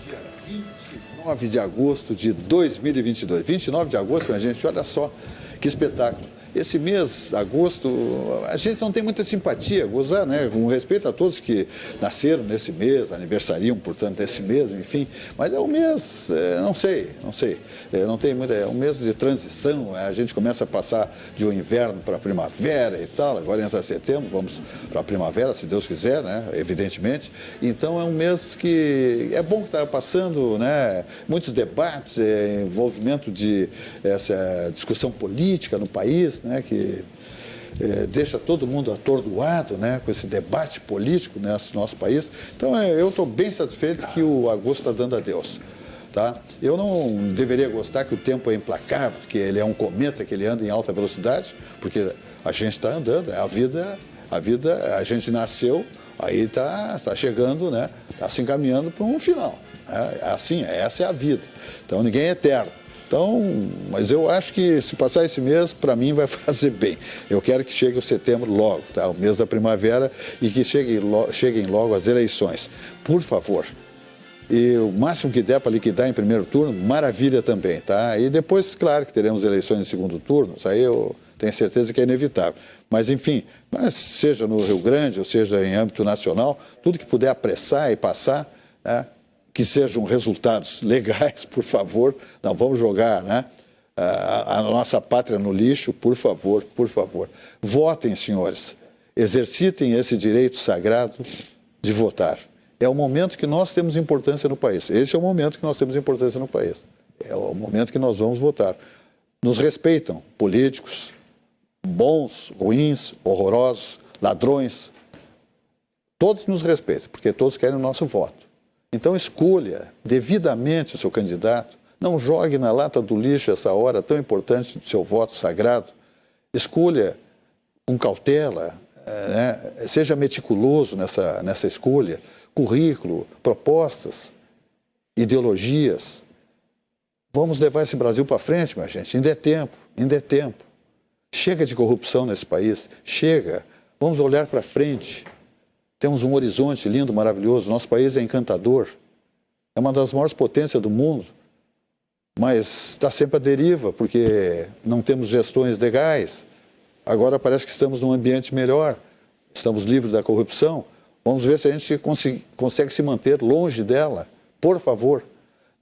dia 29 de agosto de 2022. 29 de agosto, minha gente, olha só que espetáculo. Esse mês, agosto, a gente não tem muita simpatia, gozar, né? Com respeito a todos que nasceram nesse mês, aniversariam, portanto, esse mês, enfim. Mas é um mês, não sei. Não tem muita, é um mês de transição, a gente começa a passar de um inverno para a primavera e tal. Agora entra setembro, vamos para a primavera, se Deus quiser, né? Evidentemente. Então é um mês que é bom que está passando, né? Muitos debates, envolvimento de essa discussão política no país, né, que deixa todo mundo atordoado, né, com esse debate político nesse nosso país. Então, eu estou bem satisfeito que o agosto está dando adeus. Tá? Eu não deveria gostar que o tempo é implacável, que ele é um cometa, que ele anda em alta velocidade, porque a gente está andando, a vida, a gente nasceu, aí está chegando, né, está se encaminhando para um final. Assim, essa é a vida. Então, ninguém é eterno. Então, mas eu acho que se passar esse mês, para mim vai fazer bem. Eu quero que chegue o setembro logo, tá? O mês da primavera, e que cheguem logo as eleições. Por favor. E o máximo que der para liquidar em primeiro turno, maravilha também, tá? E depois, claro, que teremos eleições em segundo turno, isso aí eu tenho certeza que é inevitável. Mas, enfim, seja no Rio Grande ou seja em âmbito nacional, tudo que puder apressar e passar, né? Que sejam resultados legais, por favor. Não vamos jogar, né, a nossa pátria no lixo, por favor, por favor. Votem, senhores. Exercitem esse direito sagrado de votar. É o momento que nós temos importância no país. Esse é o momento que nós temos importância no país. É o momento que nós vamos votar. Nos respeitam, políticos, bons, ruins, horrorosos, ladrões. Todos nos respeitam, porque todos querem o nosso voto. Então, escolha devidamente o seu candidato. Não jogue na lata do lixo essa hora tão importante do seu voto sagrado. Escolha com cautela, né? Seja meticuloso nessa escolha. Currículo, propostas, ideologias. Vamos levar esse Brasil para frente, minha gente. Ainda é tempo, ainda é tempo. Chega de corrupção nesse país. Chega. Vamos olhar para frente. Temos um horizonte lindo, maravilhoso. Nosso país é encantador. É uma das maiores potências do mundo. Mas está sempre à deriva, porque não temos gestões legais. Agora parece que estamos num ambiente melhor. Estamos livres da corrupção. Vamos ver se a gente consegue se manter longe dela. Por favor,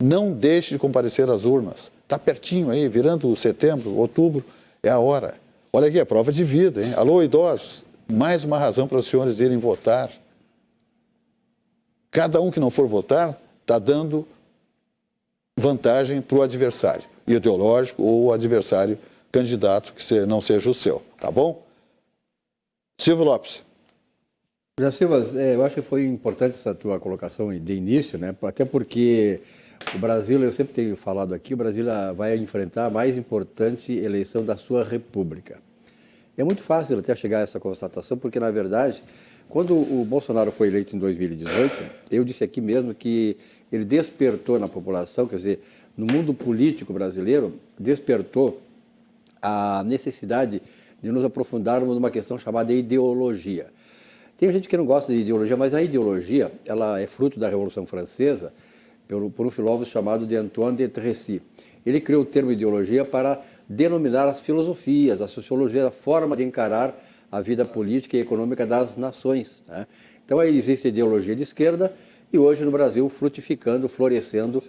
não deixe de comparecer às urnas. Está pertinho aí, virando setembro, outubro, é a hora. Olha aqui, é prova de vida, hein? Alô, idosos. Mais uma razão para os senhores irem votar. Cada um que não for votar está dando vantagem para o adversário ideológico ou o adversário candidato que não seja o seu, tá bom? Silvio Lopes. Já, Silva, eu acho que foi importante essa tua colocação de início, né? Até porque o Brasil, eu sempre tenho falado aqui, o Brasil vai enfrentar a mais importante eleição da sua república. É muito fácil até chegar a essa constatação, porque, na verdade, quando o Bolsonaro foi eleito em 2018, eu disse aqui mesmo que ele despertou na população, quer dizer, no mundo político brasileiro, despertou a necessidade de nos aprofundarmos numa questão chamada ideologia. Tem gente que não gosta de ideologia, mas a ideologia ela é fruto da Revolução Francesa, por um filósofo chamado de Antoine de Tracy. Ele criou o termo ideologia para denominar as filosofias, a sociologia, a forma de encarar a vida política e econômica das nações, né? Então, aí existe a ideologia de esquerda e hoje no Brasil frutificando, florescendo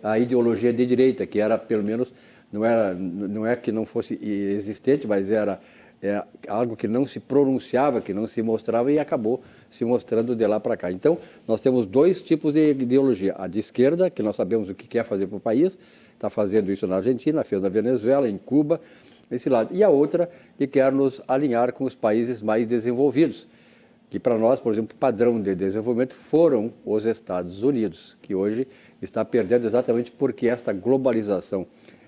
a ideologia de direita, que era, pelo menos, não é que não fosse existente, mas era algo que não se pronunciava, que não se mostrava e acabou se mostrando de lá para cá. Então, nós temos dois tipos de ideologia. A de esquerda, que nós sabemos o que quer fazer para o país, está fazendo isso na Argentina, fez na Venezuela, em Cuba, esse lado. E a outra, que quer nos alinhar com os países mais desenvolvidos, que para nós, por exemplo, padrão de desenvolvimento foram os Estados Unidos, que hoje está perdendo exatamente porque esta globalização,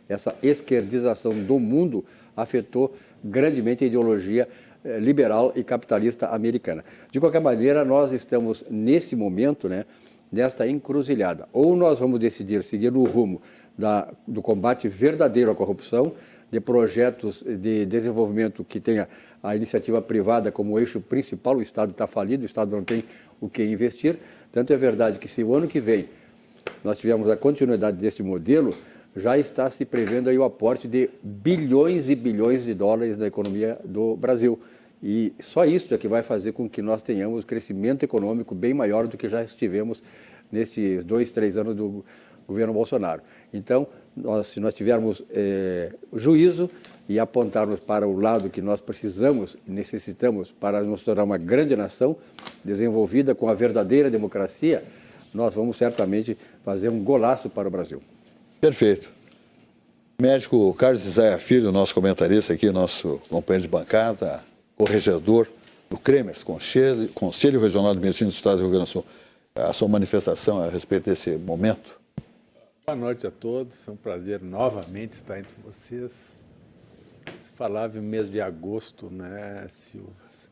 essa esquerdização do mundo afetou grandemente a ideologia liberal e capitalista americana. De qualquer maneira, nós estamos nesse momento, né, nesta encruzilhada. Ou nós vamos decidir seguir no rumo do combate verdadeiro à corrupção, de projetos de desenvolvimento que tenha a iniciativa privada como eixo principal. O Estado está falido, o Estado não tem o que investir. Tanto é verdade que se o ano que vem nós tivermos a continuidade desse modelo, já está se prevendo aí o aporte de bilhões e bilhões de dólares na economia do Brasil. E só isso é que vai fazer com que nós tenhamos crescimento econômico bem maior do que já estivemos nestes 2, 3 anos do governo Bolsonaro. Então, se nós tivermos juízo e apontarmos para o lado que nós precisamos e necessitamos para nos tornar uma grande nação, desenvolvida com a verdadeira democracia, nós vamos certamente fazer um golaço para o Brasil. Perfeito. Médico Carlos Isaia Filho, nosso comentarista aqui, nosso companheiro de bancada, corregedor do CREMERS, Conselho Regional de Medicina do Estado do Rio Grande do Sul. A sua manifestação a respeito desse momento? Boa noite a todos, é um prazer novamente estar entre vocês. Se falava em mês de agosto, né, Silvas?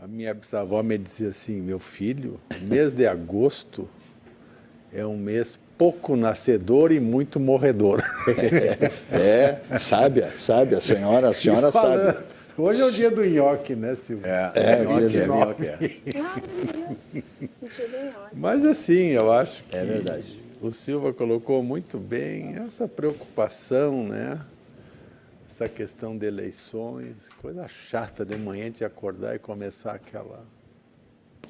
A minha bisavó me dizia assim, meu filho, o mês de agosto é um mês pouco nascedor e muito morredor. Sábia, a senhora sabe. Hoje é o dia do nhoque, né, Silvia? Nhoque. Mas assim, eu acho que é verdade. O Silva colocou muito bem essa preocupação, né? Essa questão de eleições, coisa chata de manhã de acordar e começar aquela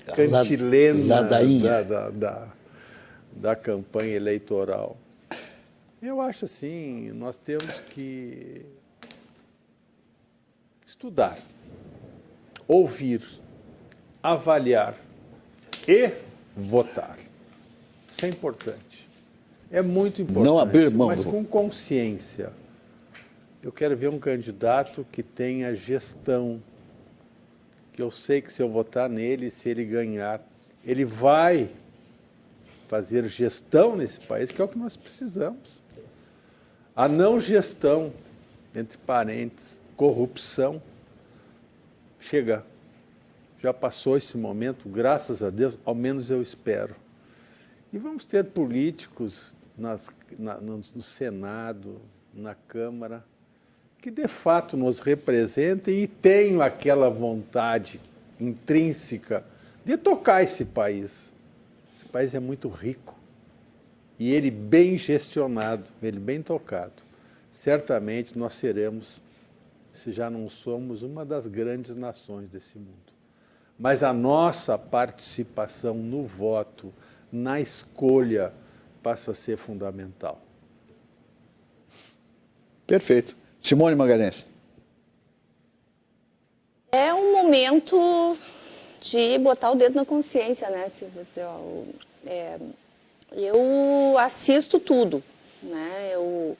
cantilena da campanha eleitoral. Eu acho assim, nós temos que estudar, ouvir, avaliar e votar. Isso é importante. É muito importante. Não abrir mão. Mas com consciência. Eu quero ver um candidato que tenha gestão. Que eu sei que se eu votar nele, se ele ganhar, ele vai fazer gestão nesse país, que é o que nós precisamos. A não gestão, entre parênteses, corrupção, chega. Já passou esse momento, graças a Deus, ao menos eu espero. E vamos ter políticos no Senado, na Câmara, que de fato nos representem e tenham aquela vontade intrínseca de tocar esse país. Esse país é muito rico e ele bem gestionado, ele bem tocado. Certamente nós seremos, se já não somos, uma das grandes nações desse mundo. Mas a nossa participação no voto, na escolha, passa a ser fundamental. Perfeito. Simone Magalhães. É um momento de botar o dedo na consciência, né, Silvia? Eu assisto tudo, né? Eu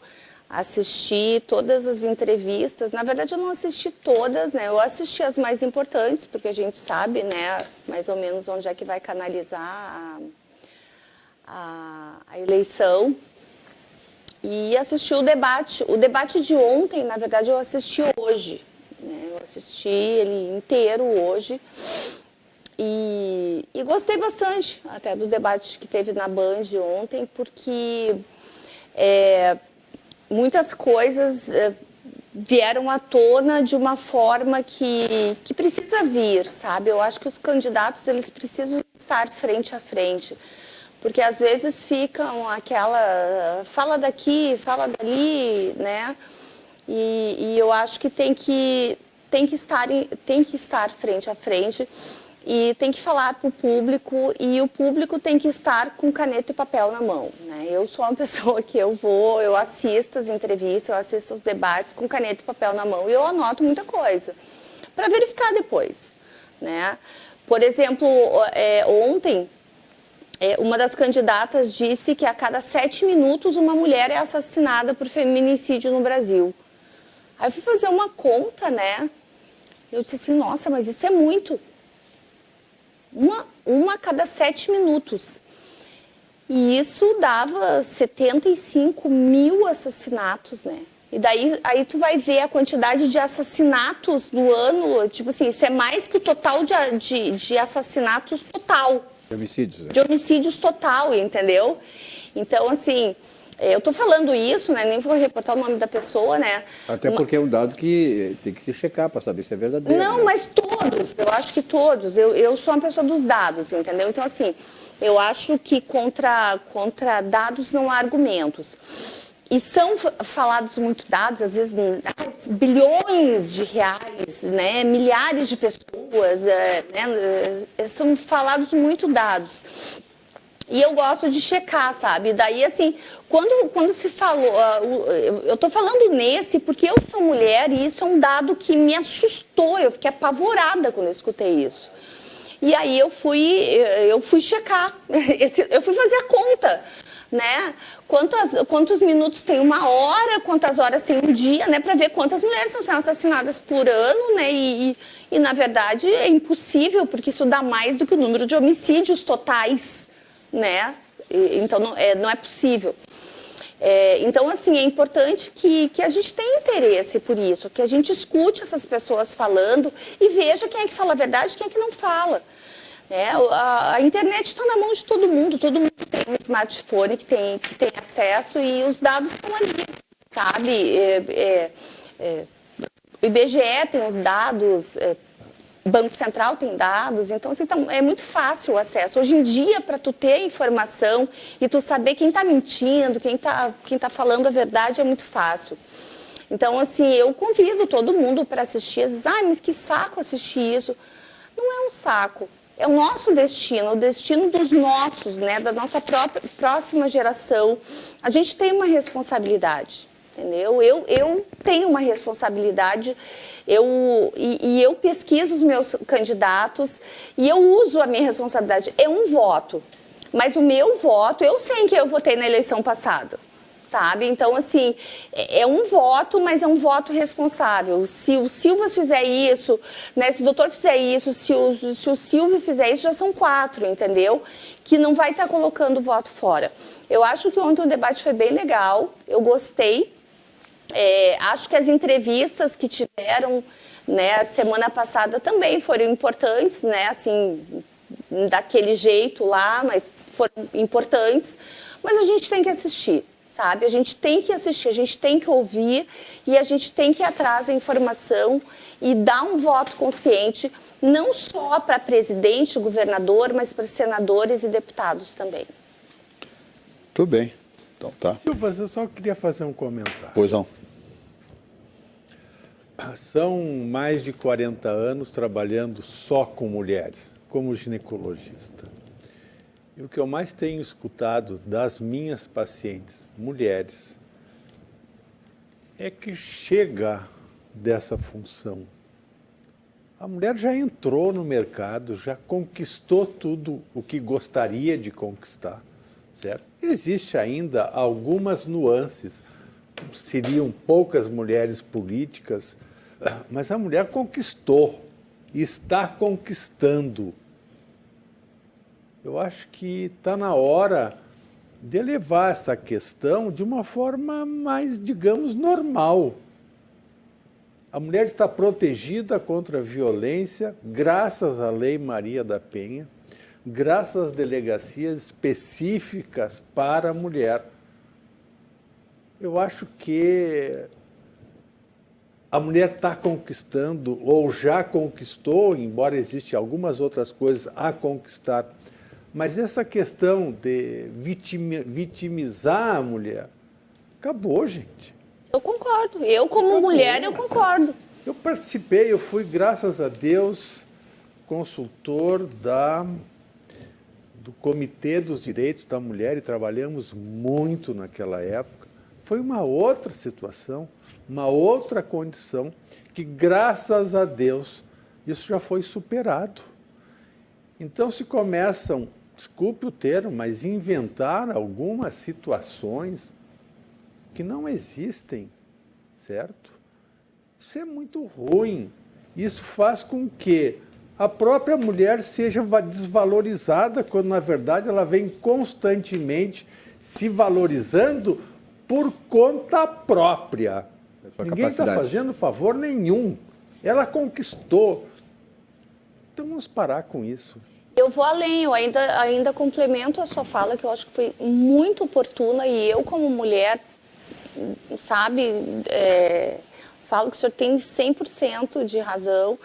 assisti todas as entrevistas. Na verdade, eu não assisti todas, né? Eu assisti as mais importantes, porque a gente sabe, né, mais ou menos onde é que vai canalizar a eleição. E assisti o debate. O debate de ontem, na verdade, eu assisti hoje, né? Eu assisti ele inteiro hoje. E gostei bastante até do debate que teve na Band ontem, porque muitas coisas vieram à tona de uma forma que precisa vir, sabe? Eu acho que os candidatos, eles precisam estar frente a frente, porque às vezes ficam aquela fala daqui, fala dali, né? E eu acho que tem que estar frente a frente e tem que falar para o público, e o público tem que estar com caneta e papel na mão, né? Eu sou uma pessoa que eu assisto as entrevistas, eu assisto os debates com caneta e papel na mão e eu anoto muita coisa para verificar depois, né? Por exemplo, ontem uma das candidatas disse que a cada 7 minutos uma mulher é assassinada por feminicídio no Brasil. Aí eu fui fazer uma conta, né? Eu disse assim, nossa, mas isso é muito. Uma a cada 7 minutos. E isso dava 75 mil assassinatos, né? E daí aí tu vai ver a quantidade de assassinatos do ano, tipo assim, isso é mais que o total de assassinatos total. De homicídios. Né? De homicídios total, entendeu? Então, assim, eu tô falando isso, né? Nem vou reportar o nome da pessoa, né? Até porque é um dado que tem que se checar para saber se é verdadeiro. Não, né? mas todos, eu acho que todos. Eu sou uma pessoa dos dados, entendeu? Então, assim, Eu acho que contra dados não há argumentos. E são falados muito dados, às vezes bilhões de reais, né? Milhares de pessoas, né? São falados muito dados. E eu gosto de checar, sabe? Daí, assim, quando se falou... Eu tô falando nesse porque eu sou mulher e isso é um dado que me assustou. Eu fiquei apavorada quando eu escutei isso. E aí eu fui checar. Eu fui fazer a conta, né? Quantos minutos tem uma hora, quantas horas tem um dia, né? Para ver quantas mulheres estão sendo assassinadas por ano, né? E, na verdade, é impossível, porque isso dá mais do que o número de homicídios totais, né? Então, não é possível. Então, assim, é importante que a gente tenha interesse por isso, que a gente escute essas pessoas falando e veja quem é que fala a verdade e quem é que não fala. A internet está na mão de todo mundo tem um smartphone que tem acesso e os dados estão ali, sabe? O IBGE tem os dados, o Banco Central tem dados, então assim, é muito fácil o acesso. Hoje em dia, para tu ter informação e tu saber quem está mentindo, quem tá falando a verdade, é muito fácil. Então, assim, eu convido todo mundo para assistir. Às vezes, mas que saco assistir isso. Não é um saco. É o nosso destino, o destino dos nossos, né, da nossa próxima geração. A gente tem uma responsabilidade, entendeu? Eu tenho uma responsabilidade, eu pesquiso os meus candidatos e eu uso a minha responsabilidade. É um voto, mas o meu voto, eu sei em que eu votei na eleição passada. Sabe? Então, assim, é um voto, mas é um voto responsável. Se o Silvas fizer isso, né, se o doutor fizer isso, se o Silvio fizer isso, já são 4, entendeu? Que não vai estar colocando o voto fora. Eu acho que ontem o debate foi bem legal, eu gostei. Acho que as entrevistas que tiveram, né, semana passada também foram importantes, né, assim, daquele jeito lá, mas foram importantes. Mas a gente tem que assistir. Sabe? A gente tem que assistir, a gente tem que ouvir e a gente tem que ir atrás da informação e dar um voto consciente, não só para presidente, governador, mas para senadores e deputados também. Tudo bem. Então tá. Silvas, eu só queria fazer um comentário. Pois não. São mais de 40 anos trabalhando só com mulheres, como ginecologista. E o que eu mais tenho escutado das minhas pacientes, mulheres, é que chega dessa função. A mulher já entrou no mercado, já conquistou tudo o que gostaria de conquistar, certo? Existe ainda algumas nuances, seriam poucas mulheres políticas, mas a mulher conquistou e está conquistando. Eu acho que está na hora de levar essa questão de uma forma mais, digamos, normal. A mulher está protegida contra a violência graças à Lei Maria da Penha, graças às delegacias específicas para a mulher. Eu acho que a mulher está conquistando, ou já conquistou, embora existam algumas outras coisas a conquistar. Mas essa questão de vitimizar a mulher, acabou, gente. Eu concordo. Eu, como mulher, eu concordo. Eu participei, eu fui, graças a Deus, consultor do Comitê dos Direitos da Mulher e trabalhamos muito naquela época. Foi uma outra situação, uma outra condição que, graças a Deus, isso já foi superado. Então, se começam, desculpe o termo, mas inventar algumas situações que não existem, certo? Isso é muito ruim. Isso faz com que a própria mulher seja desvalorizada, quando, na verdade, ela vem constantemente se valorizando por conta própria. Ninguém está fazendo favor nenhum. Ela conquistou. Então, vamos parar com isso. Eu vou além, eu ainda complemento a sua fala, que eu acho que foi muito oportuna, e eu, como mulher, sabe, falo que o senhor tem 100% de razão.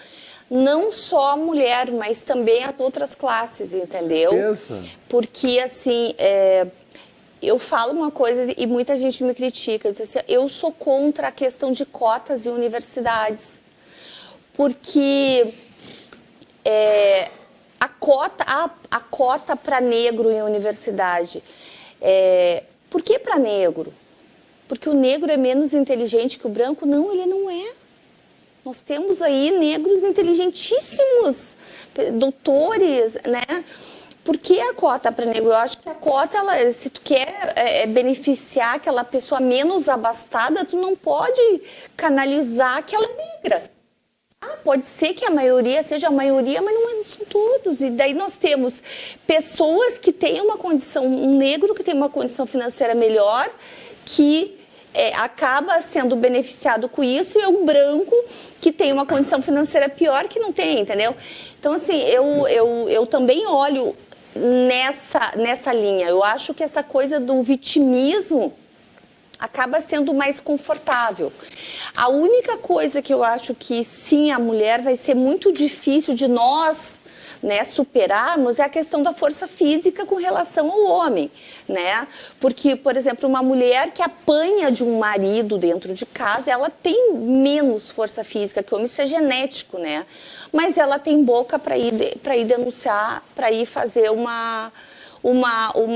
não só a mulher, mas também as outras classes, entendeu? Beleza. Porque, assim, eu falo uma coisa e muita gente me critica, diz assim, eu sou contra a questão de cotas em universidades, porque a cota para negro em universidade, por que para negro? Porque o negro é menos inteligente que o branco? Não, ele não é. Nós temos aí negros inteligentíssimos, doutores, né? Por que a cota para negro? Eu acho que a cota, se tu quer beneficiar aquela pessoa menos abastada, tu não pode canalizar aquela negra. Pode ser que a maioria seja a maioria, mas não são todos. E daí nós temos pessoas que têm uma condição, um negro que tem uma condição financeira melhor, que acaba sendo beneficiado com isso, e o branco que tem uma condição financeira pior que não tem, entendeu? Então, assim, eu também olho nessa linha. Eu acho que essa coisa do vitimismo acaba sendo mais confortável. A única coisa que eu acho que, sim, a mulher vai ser muito difícil de nós, né, superarmos é a questão da força física com relação ao homem, né? Porque, por exemplo, uma mulher que apanha de um marido dentro de casa, ela tem menos força física que o homem, isso é genético, né? Mas ela tem boca para ir denunciar, para ir fazer uma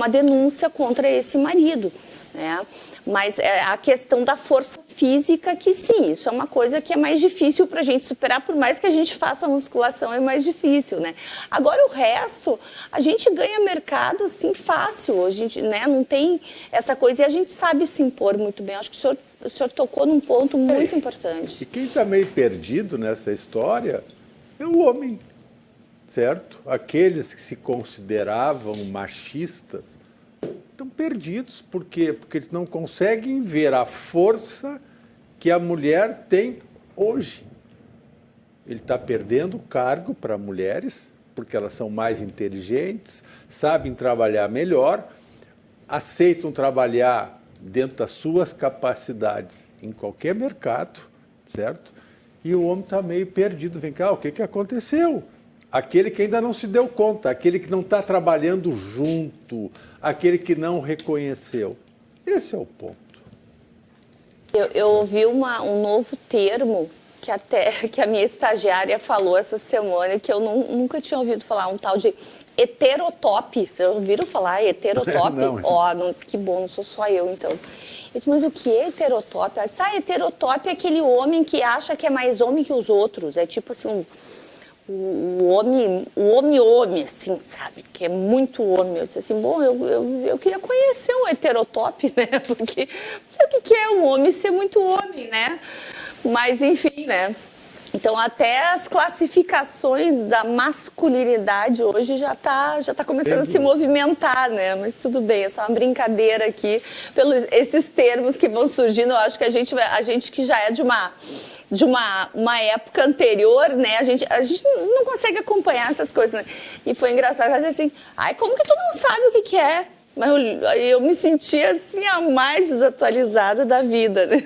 denúncia contra esse marido, né? Mas a questão da força física, que sim, isso é uma coisa que é mais difícil para a gente superar, por mais que a gente faça musculação, é mais difícil, né? Agora, o resto, a gente ganha mercado, assim, fácil, a gente, né, não tem essa coisa, e a gente sabe se impor muito bem. Acho que o senhor tocou num ponto muito importante. E quem está meio perdido nessa história é o homem, certo? Aqueles que se consideravam machistas estão perdidos. Por quê? Porque eles não conseguem ver a força que a mulher tem hoje. Ele está perdendo cargo para mulheres, porque elas são mais inteligentes, sabem trabalhar melhor, aceitam trabalhar dentro das suas capacidades em qualquer mercado, certo? E o homem está meio perdido. Vem cá, o que aconteceu? Aquele que ainda não se deu conta, aquele que não está trabalhando junto, aquele que não reconheceu. Esse é o ponto. Eu ouvi um novo termo que a minha estagiária falou essa semana, que eu nunca tinha ouvido falar, um tal de heterotop. Vocês ouviram falar heterotop? Não, que bom, não sou só eu, então. Eu disse, mas o que é heterotop? Ela disse, heterotop é aquele homem que acha que é mais homem que os outros. É tipo assim, o homem, assim, sabe? Que é muito homem. Eu disse assim, bom, eu queria conhecer um heterotop, né? Porque não sei o que é um homem ser muito homem, né? Mas, enfim, né? Então, até as classificações da masculinidade hoje já tá começando a se movimentar, né? Mas tudo bem, é só uma brincadeira aqui. Pelos esses termos que vão surgindo, eu acho que a gente que já é de uma época anterior, né? A gente não consegue acompanhar essas coisas, né? E foi engraçado, ela disse assim, como que tu não sabe o que é? Mas eu me sentia, assim, a mais desatualizada da vida, né?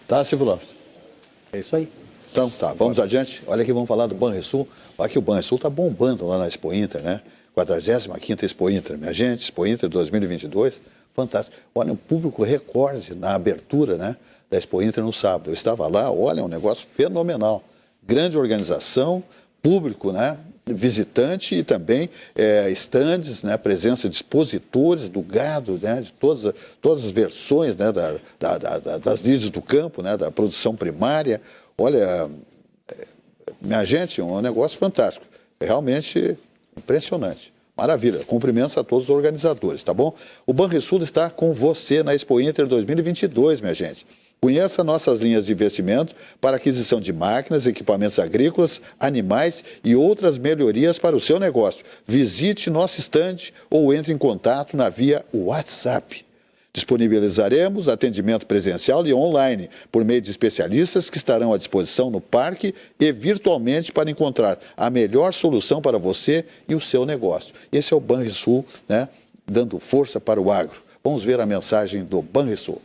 Tá, Silvio Lopes? É isso aí. Então tá, vamos adiante. Olha aqui, vamos falar do Banrisul. Olha que o Banrisul está bombando lá na Expo Inter, né? 45ª Expo Inter, minha gente. Expo Inter 2022, fantástico. Olha, um público recorde na abertura, né, da Expo Inter no sábado. Eu estava lá, olha, um negócio fenomenal. Grande organização, público, né, visitante e também estandes, né, presença de expositores do gado, né, de todas as versões, né, das lides do campo, né, da produção primária. Olha, minha gente, um negócio fantástico, realmente impressionante. Maravilha, cumprimentos a todos os organizadores, tá bom? O Banrisul está com você na Expo Inter 2022, minha gente. Conheça nossas linhas de investimento para aquisição de máquinas, equipamentos agrícolas, animais e outras melhorias para o seu negócio. Visite nosso estande ou entre em contato na via WhatsApp. Disponibilizaremos atendimento presencial e online por meio de especialistas que estarão à disposição no parque e virtualmente para encontrar a melhor solução para você e o seu negócio. Esse é o Banrisul, né, dando força para o agro. Vamos ver a mensagem do Banrisul.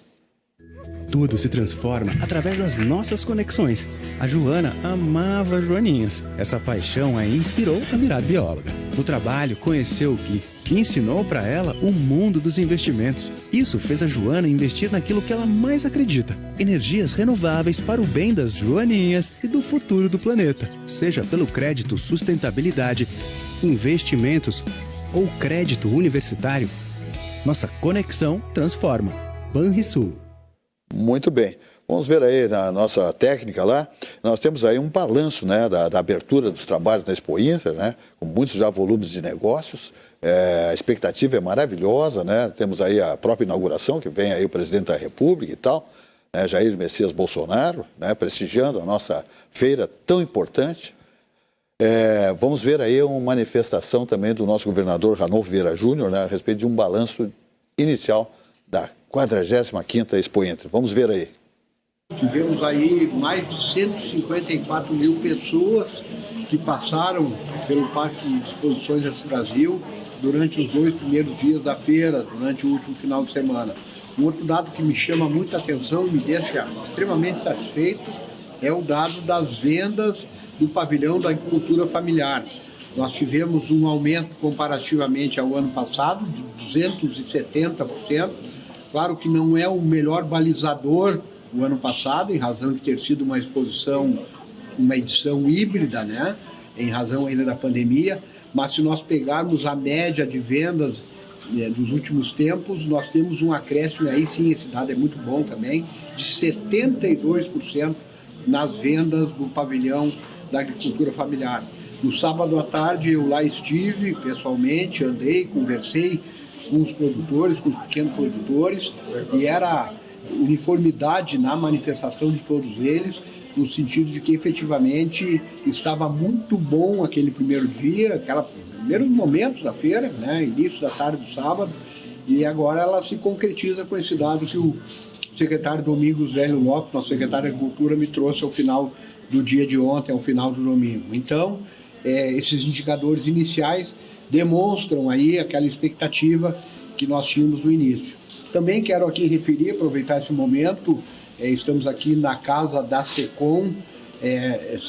Tudo se transforma através das nossas conexões. A Joana amava joaninhas. Essa paixão a inspirou a virar bióloga. No trabalho, conheceu o Gui, que ensinou para ela o mundo dos investimentos. Isso fez a Joana investir naquilo que ela mais acredita: energias renováveis para o bem das joaninhas e do futuro do planeta. Seja pelo crédito sustentabilidade, investimentos ou crédito universitário, nossa conexão transforma. Banrisul. Muito bem. Vamos ver aí na nossa técnica lá, nós temos aí um balanço, né, da abertura dos trabalhos na Expo Inter, né, com muitos já volumes de negócios. A expectativa é maravilhosa, né? Temos aí a própria inauguração, que vem aí o presidente da República e tal, né, Jair Messias Bolsonaro, né, prestigiando a nossa feira tão importante. Vamos ver aí uma manifestação também do nosso governador Ranolfo Vieira Júnior, né, a respeito de um balanço inicial da 45ª Expo Inter. Vamos ver aí. Tivemos aí mais de 154 mil pessoas que passaram pelo Parque de Exposições desse Brasil durante os 2 primeiros dias da feira, durante o último final de semana. Um outro dado que me chama muita atenção e me deixa extremamente satisfeito é o dado das vendas do pavilhão da agricultura familiar. Nós tivemos um aumento comparativamente ao ano passado de 270%. Claro que não é o melhor balizador o ano passado, em razão de ter sido uma exposição, uma edição híbrida, né? Em razão ainda da pandemia, mas se nós pegarmos a média de vendas dos últimos tempos, nós temos um acréscimo, aí sim, esse dado é muito bom também, de 72% nas vendas do pavilhão da agricultura familiar. No sábado à tarde eu lá estive pessoalmente, andei, conversei com os produtores, com os pequenos produtores, e era uniformidade na manifestação de todos eles, no sentido de que efetivamente estava muito bom aquele primeiro dia, aqueles primeiros momentos da feira, né, início da tarde do sábado, e agora ela se concretiza com esse dado que o secretário Domingos Velho Lopes, nosso secretário de Agricultura, me trouxe ao final do dia de ontem, ao final do domingo. Então, esses indicadores iniciais demonstram aí aquela expectativa que nós tínhamos no início. Também quero aqui referir, aproveitar esse momento, estamos aqui na casa da SECOM,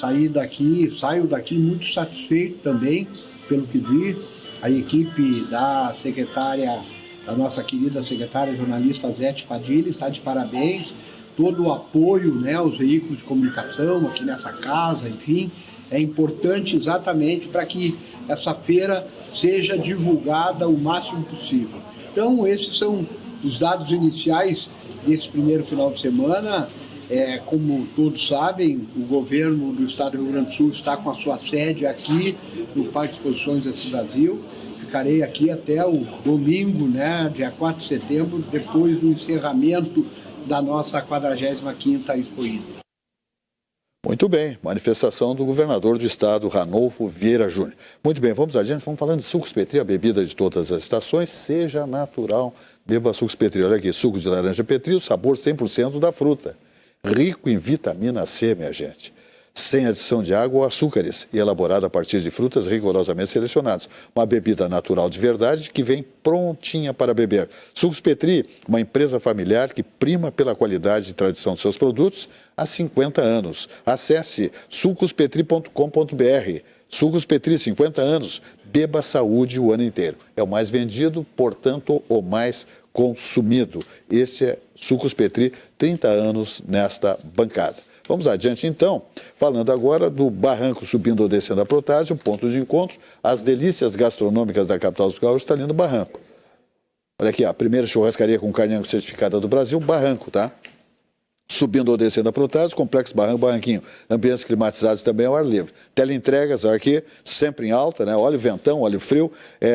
saio daqui muito satisfeito também, pelo que vi. A equipe da secretária, da nossa querida secretária jornalista Zete Padilha, está de parabéns. Todo o apoio, né, aos veículos de comunicação aqui nessa casa, enfim, é importante exatamente para que essa feira seja divulgada o máximo possível. Então, esses são os dados iniciais desse primeiro final de semana. Como todos sabem, o governo do estado do Rio Grande do Sul está com a sua sede aqui no Parque de Exposições desse Brasil. Ficarei aqui até o domingo, né, dia 4 de setembro, depois do encerramento da nossa 45ª Expo Inter. Muito bem, manifestação do governador do estado, Ranolfo Vieira Júnior. Muito bem, vamos adiante, vamos falando de sucos Petri, a bebida de todas as estações, seja natural, beba sucos Petri. Olha aqui, sucos de laranja Petri, o sabor 100% da fruta, rico em vitamina C, minha gente. Sem adição de água ou açúcares e elaborada a partir de frutas rigorosamente selecionadas. Uma bebida natural de verdade que vem prontinha para beber. Sucos Petri, uma empresa familiar que prima pela qualidade e tradição de seus produtos há 50 anos. Acesse sucospetri.com.br. Sucos Petri, 50 anos. Beba saúde o ano inteiro. É o mais vendido, portanto, o mais consumido. Esse é Sucos Petri, 30 anos nesta bancada. Vamos adiante, então, falando agora do Barranco subindo ou descendo a Protásio, ponto de encontro, as delícias gastronômicas da capital dos gaúchos está ali no Barranco. Olha aqui, a primeira churrascaria com carne angus certificada do Brasil, Barranco, tá? Subindo ou descendo a Protásio, Complexo Barranco, Barranquinho. Ambientes climatizados também ao ar livre. Teleentregas aqui, sempre em alta, né? Óleo ventão, óleo frio,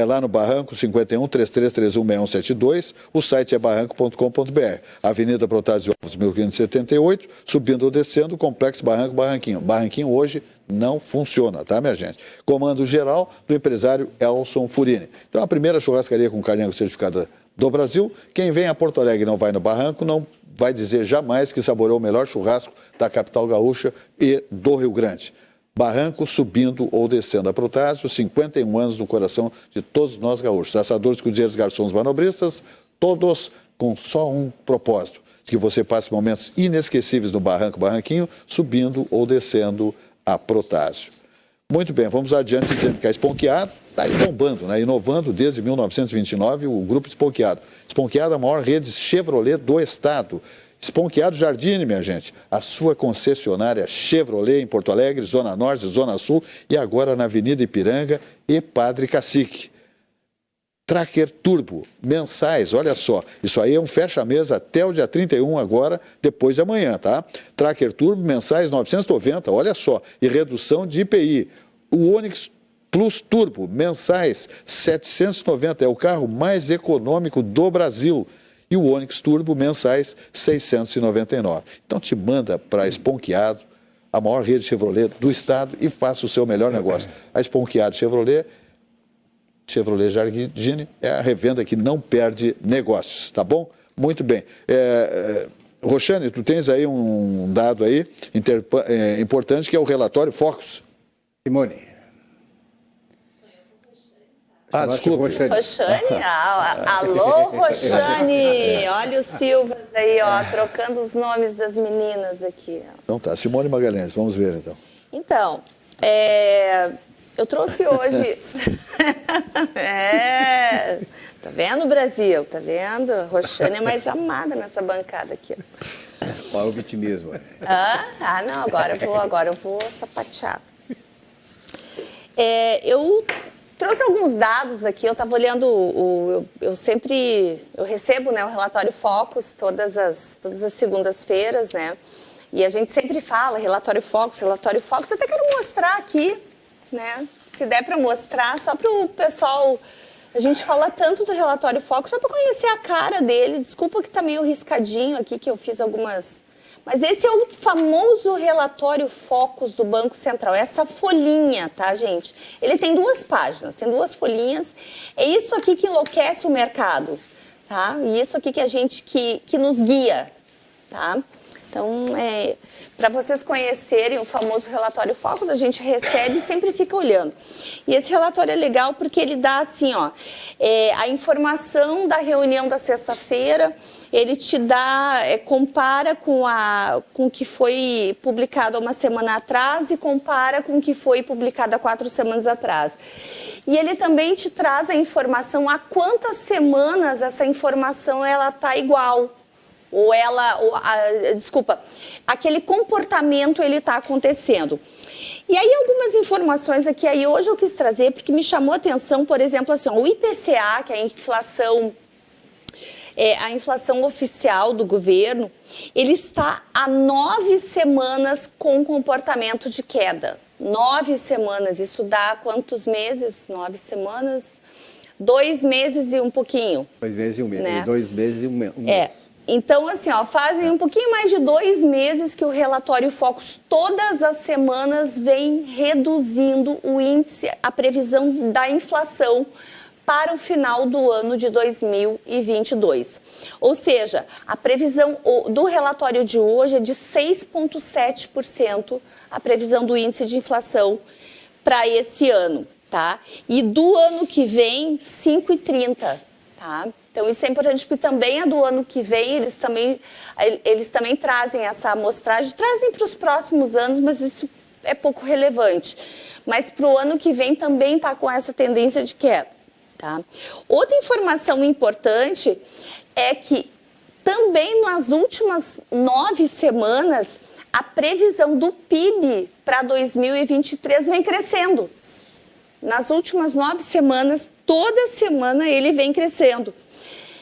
lá no Barranco, 51-3331-6172. O site é barranco.com.br. Avenida Protásio Alves, 1578, subindo ou descendo, Complexo Barranco, Barranquinho. Barranquinho hoje não funciona, tá, minha gente? Comando geral do empresário Elson Furini. Então, a primeira churrascaria com carne angus certificada do Brasil. Quem vem a Porto Alegre e não vai no Barranco, não vai dizer jamais que saboreou o melhor churrasco da capital gaúcha e do Rio Grande. Barranco subindo ou descendo a Protásio, 51 anos no coração de todos nós gaúchos. Assadores, cozinheiros, garçons, manobristas, todos com só um propósito, de que você passe momentos inesquecíveis no Barranquinho, subindo ou descendo a Protásio. Muito bem, vamos adiante dizendo que a Esponqueado está aí bombando, né? Inovando desde 1929 o Grupo Esponqueado. Esponqueado é a maior rede Chevrolet do estado. Esponqueado Jardine, minha gente, a sua concessionária Chevrolet em Porto Alegre, Zona Norte, Zona Sul e agora na Avenida Ipiranga e Padre Cacique. Tracker Turbo, mensais, olha só, isso aí é um fecha-mês até o dia 31 agora, depois de amanhã, tá? Tracker Turbo, mensais 990, olha só, e redução de IPI. O Onix Plus Turbo, mensais 790, é o carro mais econômico do Brasil. E o Onix Turbo, mensais 699. Então te manda para a Esponqueado, a maior rede Chevrolet do estado, e faça o seu melhor negócio. A Esponqueado Chevrolet Jardine é a revenda que não perde negócios, tá bom? Muito bem. Roxane, tu tens aí um dado aí importante, que é o relatório Focus. Simone. Desculpa. Roxane? Alô, Roxane! Olha o Silvas aí, ó, trocando os nomes das meninas aqui. Então tá, Simone Magalhães, vamos ver então. Então, eu trouxe hoje... Tá vendo, Brasil? Tá vendo? Roxane é mais amada nessa bancada aqui. Olha o vitimismo. Não, agora eu vou sapatear. Eu trouxe alguns dados aqui, eu estava olhando, eu recebo, né, o relatório Focus todas as segundas-feiras, né, e a gente sempre fala relatório Focus, até quero mostrar aqui, né, se der para mostrar, só para o pessoal, a gente fala tanto do relatório Focus, só para conhecer a cara dele, desculpa que está meio riscadinho aqui, que eu fiz algumas... Mas esse é o famoso relatório Focus do Banco Central, essa folhinha, tá, gente? Ele tem 2 páginas, tem 2 folhinhas. É isso aqui que enlouquece o mercado, tá? E isso aqui que nos guia, tá? Então, para vocês conhecerem o famoso relatório Focus, a gente recebe e sempre fica olhando. E esse relatório é legal porque ele dá assim, ó, a informação da reunião da sexta-feira, ele te dá, compara com o que foi publicado há uma semana atrás e compara com o que foi publicado há 4 semanas atrás. E ele também te traz a informação há quantas semanas essa informação ela está igual. Aquele comportamento ele está acontecendo. E aí algumas informações aqui, aí hoje eu quis trazer, porque me chamou a atenção, por exemplo, assim, o IPCA, que é a inflação oficial do governo, ele está há 9 semanas com comportamento de queda. 9 semanas, isso dá quantos meses? 9 semanas? 2 meses e um pouquinho. 2 meses e um mês. Né? 2 meses e um mês. Então, assim, ó, fazem um pouquinho mais de 2 meses que o relatório Focus, todas as semanas, vem reduzindo o índice, a previsão da inflação para o final do ano de 2022. Ou seja, a previsão do relatório de hoje é de 6,7% a previsão do índice de inflação para esse ano, tá? E do ano que vem, 5,30%, tá? Então, isso é importante, porque também do ano que vem, eles também trazem essa amostragem, trazem para os próximos anos, mas isso é pouco relevante. Mas para o ano que vem também está com essa tendência de queda. Tá? Outra informação importante é que também nas últimas 9 semanas, a previsão do PIB para 2023 vem crescendo. Nas últimas 9 semanas, toda semana ele vem crescendo.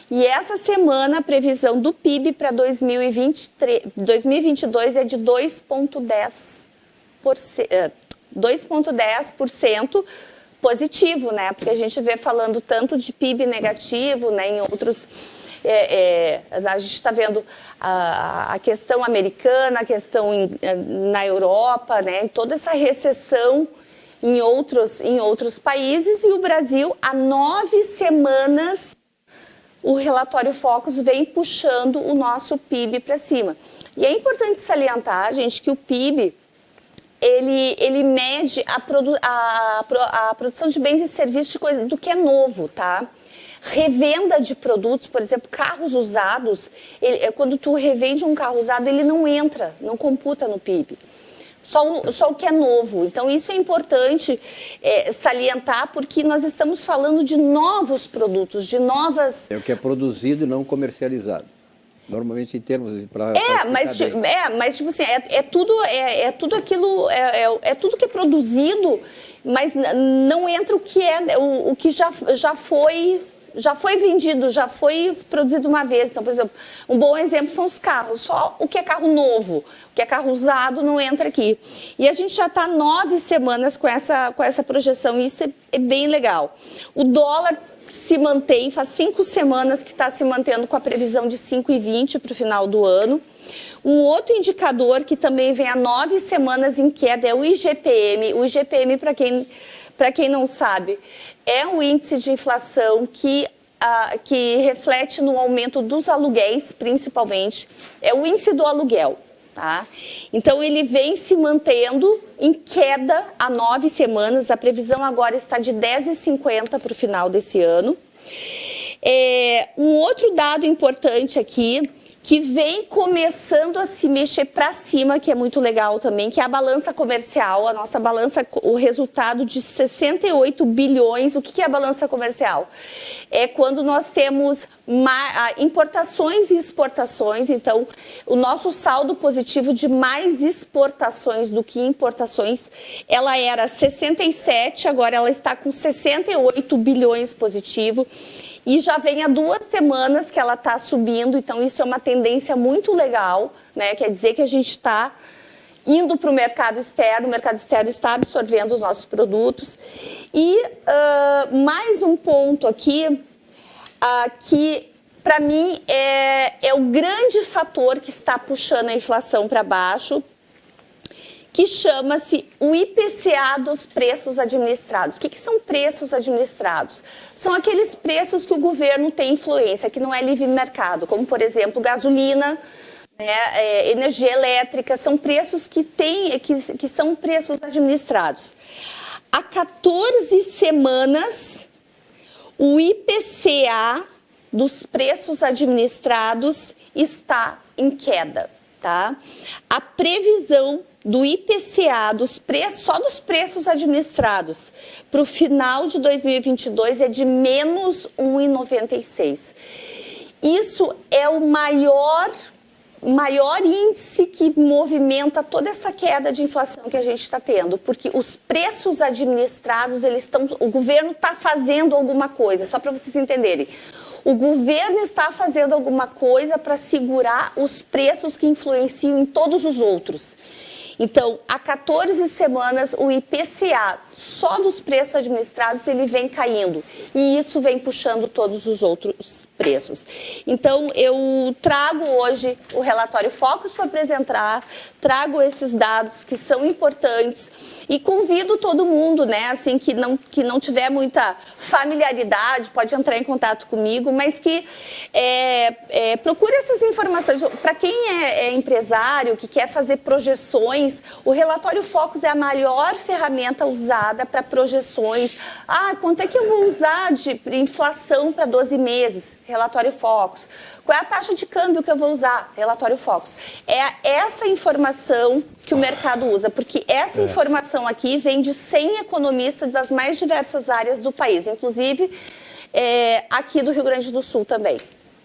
E essa semana, a previsão do PIB para 2022 é de 2,10% positivo, né? Porque a gente vê falando tanto de PIB negativo, né? Em outros... a gente está vendo a questão americana, a questão na Europa, né? Toda essa recessão em outros países, e o Brasil, há 9 semanas, o relatório Focus vem puxando o nosso PIB para cima. E é importante salientar, gente, que o PIB, ele mede a produção de bens e serviços do que é novo, tá? revenda de produtos, por exemplo, carros usados, quando tu revende um carro usado, ele não entra, não computa no PIB. Só o que é novo. Então, isso é importante salientar, porque nós estamos falando de novos produtos, de novas... É o que é produzido e não comercializado. Normalmente, em termos de... mas tipo assim, é tudo aquilo, tudo que é produzido, mas não entra o que o que já foi vendido, já foi produzido uma vez. Então, por exemplo, um bom exemplo são os carros. Só o que é carro novo, o que é carro usado não entra aqui. E a gente já está 9 semanas com essa projeção, e isso é bem legal. O dólar se mantém, faz 5 semanas que está se mantendo com a previsão de 5,20 para o final do ano. Um outro indicador que também vem há 9 semanas em queda é o IGPM. O IGPM, para quem não sabe, é um índice de inflação que reflete no aumento dos aluguéis, principalmente. É o índice do aluguel. Tá? Então, ele vem se mantendo em queda há 9 semanas. A previsão agora está de 10,50 para o final desse ano. Um outro dado importante aqui, que vem começando a se mexer para cima, que é muito legal também, que é a balança comercial. A nossa balança, o resultado de 68 bilhões. O que é a balança comercial? É quando nós temos importações e exportações. Então, o nosso saldo positivo de mais exportações do que importações, ela era 67, agora ela está com 68 bilhões positivo. E já vem há 2 semanas que ela está subindo, então isso é uma tendência muito legal, né? Quer dizer que a gente está indo para o mercado externo está absorvendo os nossos produtos. E mais um ponto aqui, que para mim é o grande fator que está puxando a inflação para baixo, que chama-se o IPCA dos preços administrados. O que são preços administrados? São aqueles preços que o governo tem influência, que não é livre mercado, como, por exemplo, gasolina, né, energia elétrica, são preços que são preços administrados. Há 14 semanas, o IPCA dos preços administrados está em queda. Tá? A previsão do IPCA só dos preços administrados para o final de 2022 é de menos 1,96. Isso é o maior índice que movimenta toda essa queda de inflação que a gente está tendo, porque os preços administrados, o governo está fazendo alguma coisa, só para vocês entenderem. O governo está fazendo alguma coisa para segurar os preços que influenciam em todos os outros. Então, há 14 semanas, o IPCA, só dos preços administrados, ele vem caindo. E isso vem puxando todos os outros preços. Então, eu trago hoje o relatório Focus para apresentar, trago esses dados que são importantes e convido todo mundo, né, assim, que não tiver muita familiaridade, pode entrar em contato comigo, mas que procure essas informações. Para quem é empresário, que quer fazer projeções, o relatório Focus é a maior ferramenta usada para projeções. Quanto é que eu vou usar de inflação para 12 meses? Relatório Focus. Qual é a taxa de câmbio que eu vou usar? Relatório Focus. É essa informação que o mercado usa, porque essa informação aqui vem de 100 economistas das mais diversas áreas do país, inclusive aqui do Rio Grande do Sul também.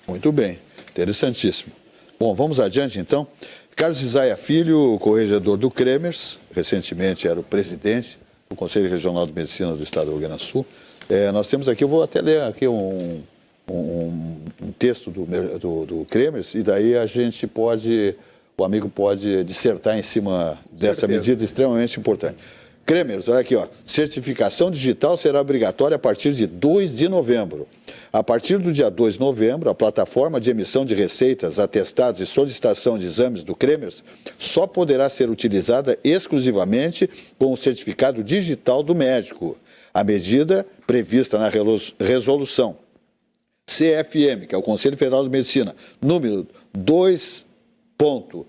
Muito bem, interessantíssimo. Bom, vamos adiante então. Carlos Isaia Filho, corregedor do Cremers, recentemente era o presidente do Conselho Regional de Medicina do Estado do Rio Grande do Sul. Nós temos aqui, eu vou até ler aqui um texto do Cremers, e daí o amigo pode dissertar em cima dessa medida extremamente importante. Cremers, olha aqui, ó. Certificação digital será obrigatória a partir de 2 de novembro. A partir do dia 2 de novembro, a plataforma de emissão de receitas, atestados e solicitação de exames do Cremers só poderá ser utilizada exclusivamente com o certificado digital do médico. A medida prevista na resolução CFM, que é o Conselho Federal de Medicina, número 2.2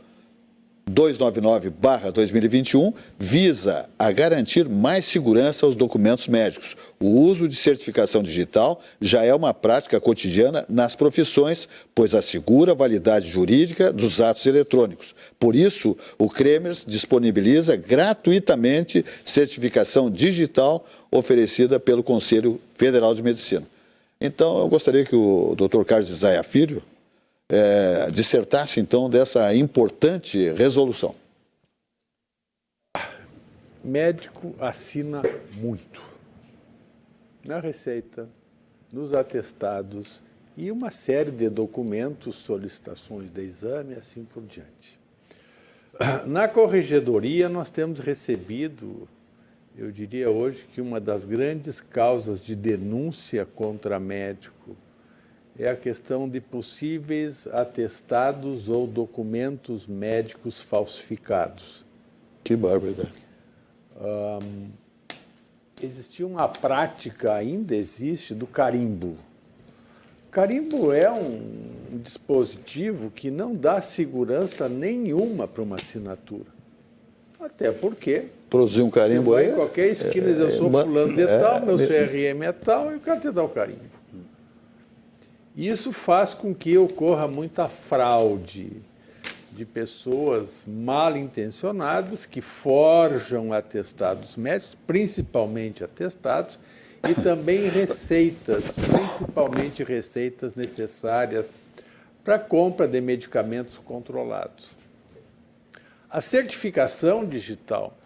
299/2021 visa a garantir mais segurança aos documentos médicos. O uso de certificação digital já é uma prática cotidiana nas profissões, pois assegura a validade jurídica dos atos eletrônicos. Por isso, o CREMERS disponibiliza gratuitamente certificação digital oferecida pelo Conselho Federal de Medicina. Então, eu gostaria que o Dr. Carlos Isaya Filho dissertasse, então, dessa importante resolução. Médico assina muito na receita, nos atestados e uma série de documentos, solicitações de exame e assim por diante. Na corregedoria, nós temos recebido, eu diria hoje, que uma das grandes causas de denúncia contra médico é a questão de possíveis atestados ou documentos médicos falsificados. Que barbaridade. Existia uma prática, ainda existe, do carimbo. Carimbo é um dispositivo que não dá segurança nenhuma para uma assinatura. Até porque Produzir um carimbo vai aí. em qualquer esquina diz, eu sou fulano de tal, meu CRM é tal, e o cara te dá o carimbo. Isso faz com que ocorra muita fraude de pessoas mal intencionadas que forjam atestados médicos, principalmente atestados, e também receitas, principalmente receitas necessárias para a compra de medicamentos controlados. A certificação digital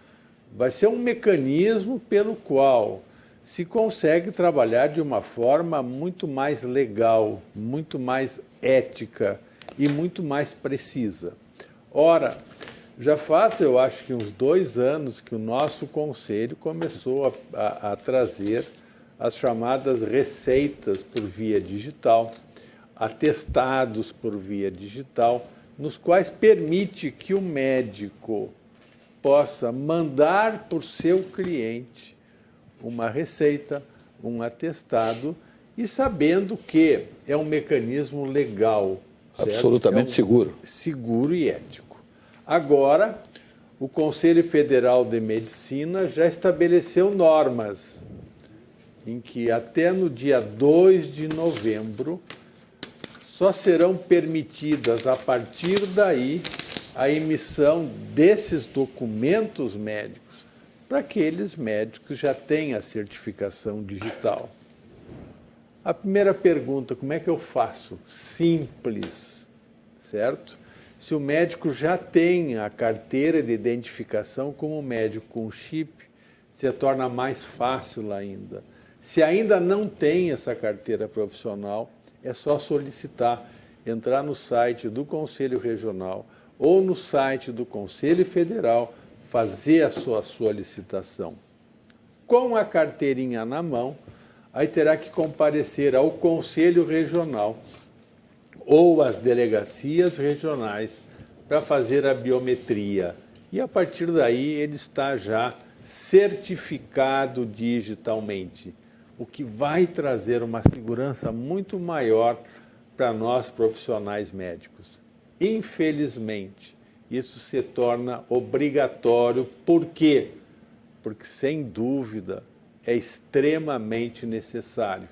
vai ser um mecanismo pelo qual se consegue trabalhar de uma forma muito mais legal, muito mais ética e muito mais precisa. Ora, já faz, eu acho que uns 2 anos que o nosso conselho começou a trazer as chamadas receitas por via digital, atestados por via digital, nos quais permite que o médico possa mandar por seu cliente uma receita, um atestado, e sabendo que é um mecanismo legal. Certo? Absolutamente seguro. Seguro e ético. Agora, o Conselho Federal de Medicina já estabeleceu normas em que até no dia 2 de novembro só serão permitidas, a partir daí, a emissão desses documentos médicos para aqueles médicos que já têm a certificação digital. A primeira pergunta, como é que eu faço? Simples, certo? Se o médico já tem a carteira de identificação como médico com chip, se torna mais fácil ainda. Se ainda não tem essa carteira profissional, é só solicitar, entrar no site do Conselho Regional ou no site do Conselho Federal, fazer a sua solicitação. Com a carteirinha na mão, aí terá que comparecer ao Conselho Regional ou às delegacias regionais para fazer a biometria. E a partir daí ele está já certificado digitalmente, o que vai trazer uma segurança muito maior para nós profissionais médicos. Infelizmente, isso se torna obrigatório. Por quê? Porque, sem dúvida, é extremamente necessário.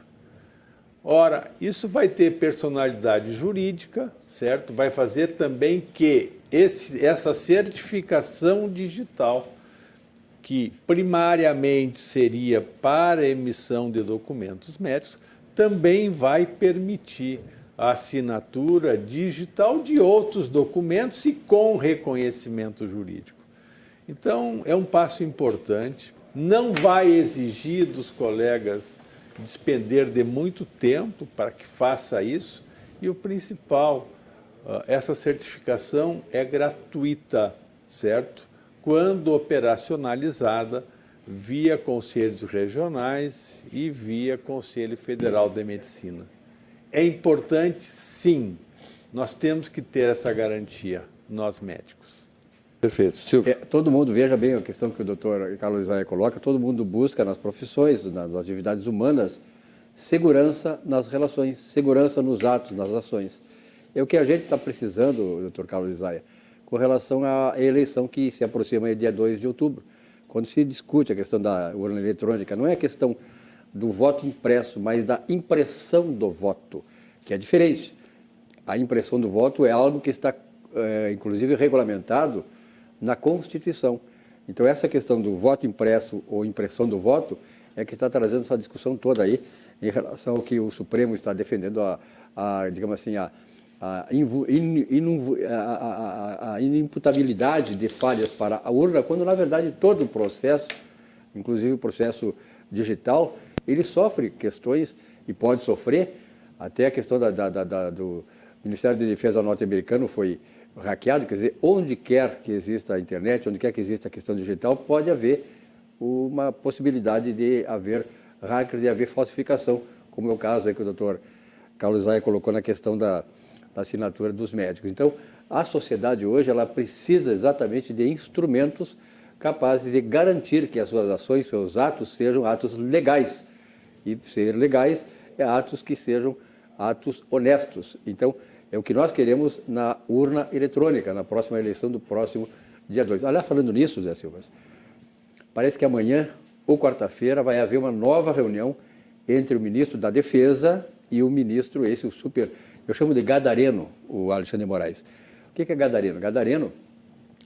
Ora, isso vai ter personalidade jurídica, certo? Vai fazer também que essa certificação digital, que primariamente seria para emissão de documentos médicos, também vai permitir a assinatura digital de outros documentos e com reconhecimento jurídico. Então, é um passo importante, não vai exigir dos colegas despender de muito tempo para que faça isso, e o principal, essa certificação é gratuita, certo? Quando operacionalizada via conselhos regionais e via Conselho Federal de Medicina. É importante, sim, nós temos que ter essa garantia, nós médicos. Perfeito. Silvio. Todo mundo, veja bem a questão que o doutor Carlos Isaya coloca, todo mundo busca nas profissões, nas atividades humanas, segurança nas relações, segurança nos atos, nas ações. É o que a gente está precisando, doutor Carlos Isaya, com relação à eleição que se aproxima aí dia 2 de outubro, quando se discute a questão da urna eletrônica. Não é a questão do voto impresso, mas da impressão do voto, que é diferente. A impressão do voto é algo que está, inclusive, regulamentado na Constituição. Então, essa questão do voto impresso ou impressão do voto é que está trazendo essa discussão toda aí em relação ao que o Supremo está defendendo, digamos assim, a inimputabilidade de falhas para a urna, quando, na verdade, todo o processo, inclusive o processo digital, ele sofre questões e pode sofrer. Até a questão do Ministério da Defesa norte-americano foi hackeado, quer dizer, onde quer que exista a internet, onde quer que exista a questão digital, pode haver uma possibilidade de haver hackers, de haver falsificação, como é o caso aí que o doutor Carlos Zaya colocou na questão da assinatura dos médicos. Então, a sociedade hoje, ela precisa exatamente de instrumentos capazes de garantir que as suas ações, seus atos, sejam atos legais. E ser legais é atos que sejam atos honestos. Então, é o que nós queremos na urna eletrônica, na próxima eleição do próximo dia 2. Aliás, falando nisso, Zé Silva, parece que amanhã ou quarta-feira vai haver uma nova reunião entre o ministro da Defesa e o ministro, o super, eu chamo de gadareno, o Alexandre de Moraes. O que é gadareno? Gadareno,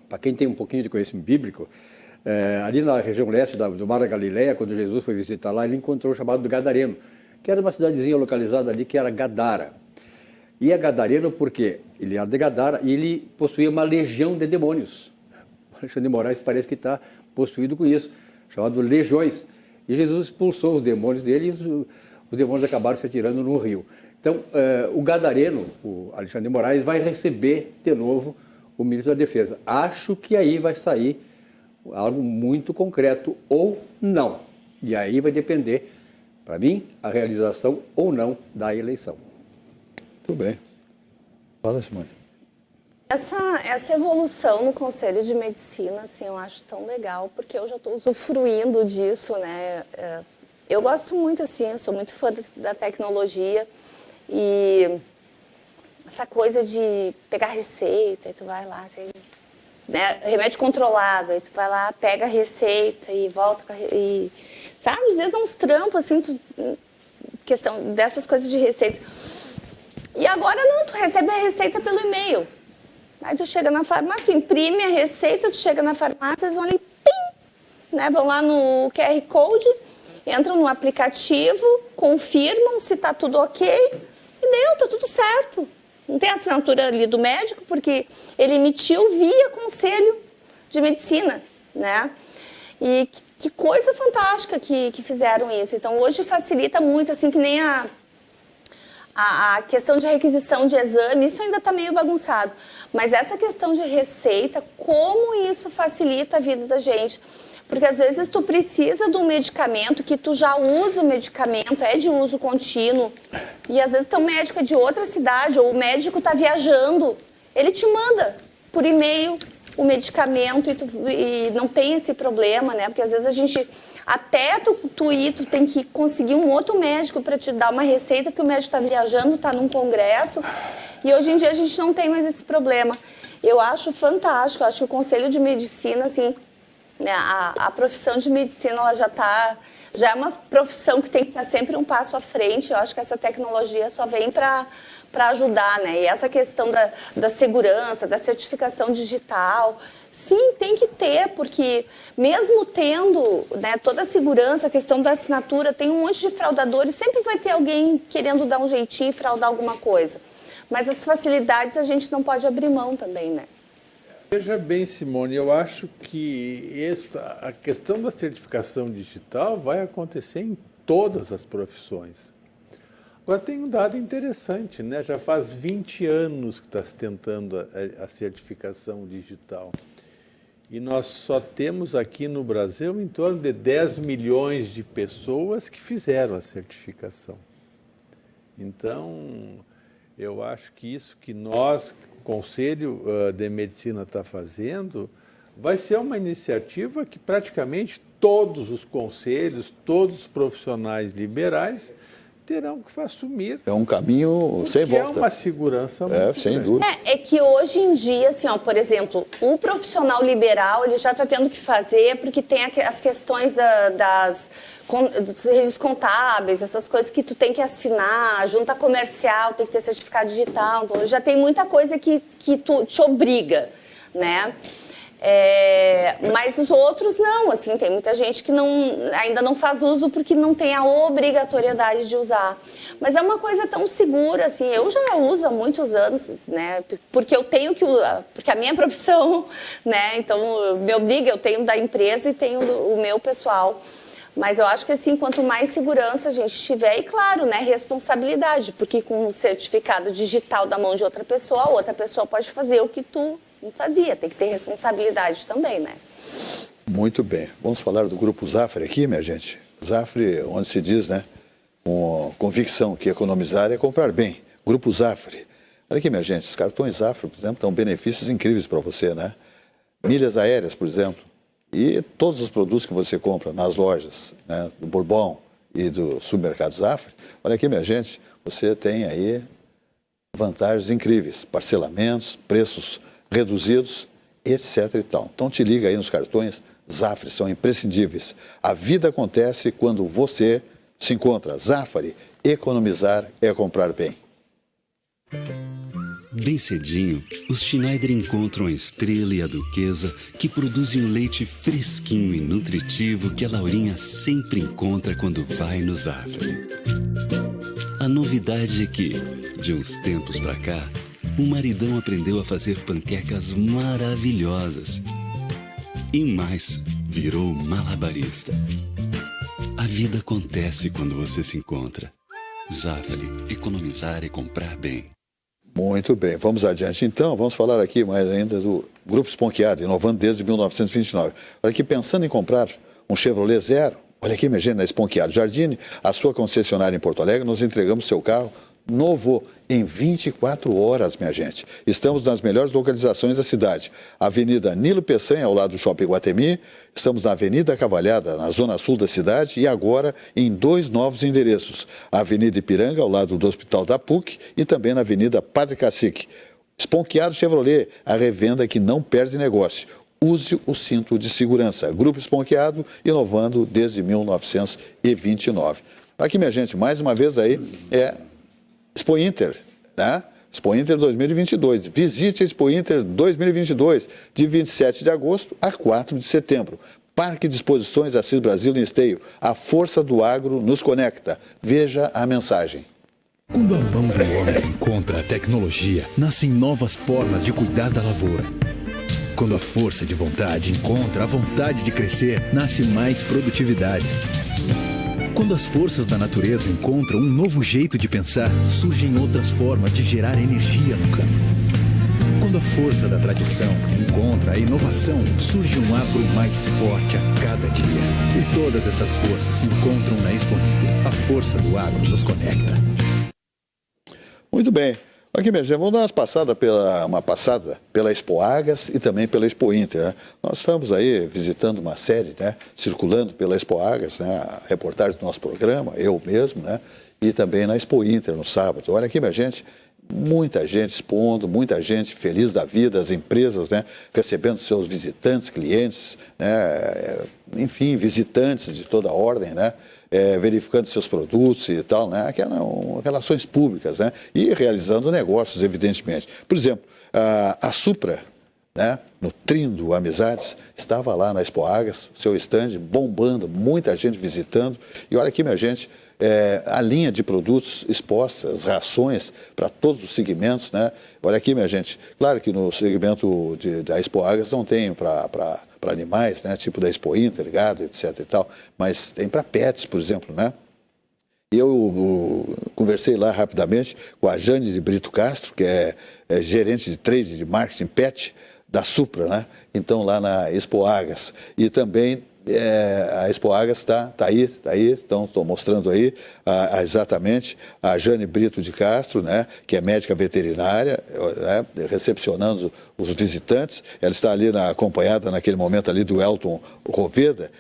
para quem tem um pouquinho de conhecimento bíblico, ali na região leste do Mar da Galileia, quando Jesus foi visitar lá, ele encontrou o chamado do Gadareno, que era uma cidadezinha localizada ali, que era Gadara. E é gadareno porque ele era de Gadara e ele possuía uma legião de demônios. O Alexandre de Moraes parece que está possuído com isso, chamado legiões. E Jesus expulsou os demônios dele e os demônios acabaram se atirando no rio. Então, o gadareno, o Alexandre de Moraes, vai receber de novo o ministro da Defesa. Acho que aí vai sair algo muito concreto ou não. E aí vai depender, para mim, a realização ou não da eleição. Tudo bem. Fala, Simone. Essa evolução no Conselho de Medicina, assim, eu acho tão legal, porque eu já estou usufruindo disso, né? Eu gosto muito, assim, eu sou muito fã da tecnologia e essa coisa de pegar receita, e tu vai lá, assim, né? Remédio controlado, aí tu vai lá, pega a receita e volta com sabe, às vezes dá uns trampos, assim, questão dessas coisas de receita. E agora não, tu recebe a receita pelo e-mail. Aí tu chega na farmácia, tu imprime a receita, tu chega na farmácia, eles vão ali, pim, né? Vão lá no QR Code, entram no aplicativo, confirmam se está tudo ok, e deu, tá tudo certo. Não tem assinatura ali do médico, porque ele emitiu via Conselho de Medicina, né? E que coisa fantástica que fizeram isso. Então, hoje facilita muito, assim, que nem a questão de requisição de exame, isso ainda está meio bagunçado. Mas essa questão de receita, como isso facilita a vida da gente? Porque às vezes tu precisa de um medicamento que tu já usa o medicamento, é de uso contínuo, e às vezes teu médico é de outra cidade, ou o médico está viajando, ele te manda por e-mail o medicamento e não tem esse problema, né? Porque às vezes a gente, até tu ir, tu tem que conseguir um outro médico para te dar uma receita, que o médico está viajando, está num congresso, e hoje em dia a gente não tem mais esse problema. Eu acho fantástico, eu acho que o Conselho de Medicina, assim, né, a profissão de medicina, ela já é uma profissão que tem que estar sempre um passo à frente. Eu acho que essa tecnologia só vem para ajudar, né? E essa questão da segurança, da certificação digital, sim, tem que ter, porque mesmo tendo, né, toda a segurança, a questão da assinatura, tem um monte de fraudadores, sempre vai ter alguém querendo dar um jeitinho e fraudar alguma coisa. Mas as facilidades a gente não pode abrir mão também, né? Veja bem, Simone, eu acho que a questão da certificação digital vai acontecer em todas as profissões. Agora, tem um dado interessante, né? Já faz 20 anos que está se tentando a certificação digital. E nós só temos aqui no Brasil em torno de 10 milhões de pessoas que fizeram a certificação. Então, eu acho que isso que nós, o Conselho de Medicina, está fazendo, vai ser uma iniciativa que praticamente todos os conselhos, todos os profissionais liberais terão que assumir. É um caminho sem Que é volta. uma segurança muito Sem grande. dúvida. É que hoje em dia, assim, ó, por exemplo, o profissional liberal, ele já está tendo que fazer porque tem as questões dos registros contábeis, essas coisas que tu tem que assinar, junta comercial, tem que ter certificado digital, então já tem muita coisa que tu te obriga, né? Mas os outros não, assim, tem muita gente que ainda não faz uso porque não tem a obrigatoriedade de usar. Mas é uma coisa tão segura, assim, eu já uso há muitos anos, né, porque eu tenho que usar, porque a minha profissão, né, então me obriga, eu tenho da empresa e tenho o meu pessoal. Mas eu acho que, assim, quanto mais segurança a gente tiver, e claro, né, responsabilidade, porque com o certificado digital da mão de outra pessoa, a outra pessoa pode fazer o que tu não fazia, tem que ter responsabilidade também, né? Muito bem. Vamos falar do Grupo Zafre aqui, minha gente. Zafre, onde se diz, né, com convicção que economizar é comprar bem. Grupo Zafre. Olha aqui, minha gente, os cartões Zafre, por exemplo, dão benefícios incríveis para você, né? Milhas aéreas, por exemplo. E todos os produtos que você compra nas lojas, né, do Bourbon e do supermercado Zafre, olha aqui, minha gente, você tem aí vantagens incríveis, parcelamentos, preços reduzidos, etc. e tal. Então te liga aí nos cartões Zafre, são imprescindíveis. A vida acontece quando você se encontra. Zafre, economizar é comprar bem. Bem cedinho, os Schneider encontram a Estrela e a Duquesa, que produzem o leite fresquinho e nutritivo que a Laurinha sempre encontra quando vai no Zafre. A novidade é que, de uns tempos pra cá, o maridão aprendeu a fazer panquecas maravilhosas. E mais, virou malabarista. A vida acontece quando você se encontra. Zafre, economizar e comprar bem. Muito bem, vamos adiante então, vamos falar aqui mais ainda do Grupo Esponqueado, inovando desde 1929. Olha aqui, pensando em comprar um Chevrolet Zero, olha aqui, minha gente, na Esponqueado Jardine, a sua concessionária em Porto Alegre, nós entregamos seu carro novo em 24 horas, minha gente. Estamos nas melhores localizações da cidade. Avenida Nilo Peçanha, ao lado do Shopping Guatemi. Estamos na Avenida Cavalhada, na zona sul da cidade. E agora em 2 novos endereços. A Avenida Ipiranga, ao lado do Hospital da PUC. E também na Avenida Padre Cacique. Esponqueado Chevrolet, a revenda que não perde negócio. Use o cinto de segurança. Grupo Esponqueado, inovando desde 1929. Aqui, minha gente, mais uma vez aí, Expo Inter, né? Expo Inter 2022. Visite a Expo Inter 2022, de 27 de agosto a 4 de setembro. Parque de Exposições Assis Brasil em Esteio. A força do agro nos conecta. Veja a mensagem. Quando a mão do homem encontra a tecnologia, nascem novas formas de cuidar da lavoura. Quando a força de vontade encontra a vontade de crescer, nasce mais produtividade. Quando as forças da natureza encontram um novo jeito de pensar, surgem outras formas de gerar energia no campo. Quando a força da tradição encontra a inovação, surge um agro mais forte a cada dia. E todas essas forças se encontram na Expo Inter. A força do agro nos conecta. Muito bem. Aqui, minha gente, vamos dar uma passada pela Expo Agas e também pela Expo Inter, né? Nós estamos aí visitando uma série, né? Circulando pela Expo Agas, né? A reportagem do nosso programa, eu mesmo, né? E também na Expo Inter, no sábado. Olha aqui, minha gente, muita gente expondo, muita gente feliz da vida, as empresas, né? Recebendo seus visitantes, clientes, né? Enfim, visitantes de toda a ordem, né? Verificando seus produtos e tal, né? Relações públicas, né? E realizando negócios, evidentemente. Por exemplo, a Supra, né? No Trindo Amizades, estava lá na Expo Agas, seu stand bombando, muita gente visitando. E olha aqui, minha gente, a linha de produtos expostas, rações para todos os segmentos, né? Olha aqui, minha gente, claro que no segmento da Expo Agas não tem para animais, né? Tipo da Expo Inter, gado, etc e tal, mas tem para pets, por exemplo, né? E eu conversei lá rapidamente com a Jane de Brito Castro, que é gerente de trade de marketing pet da Supra, né? Então lá na Expo Agas. E também a Expo Agas está aí, então estou mostrando aí exatamente a Jane Brito de Castro, né, que é médica veterinária, né, recepcionando os visitantes. Ela está ali acompanhada naquele momento ali do Elton Roveda,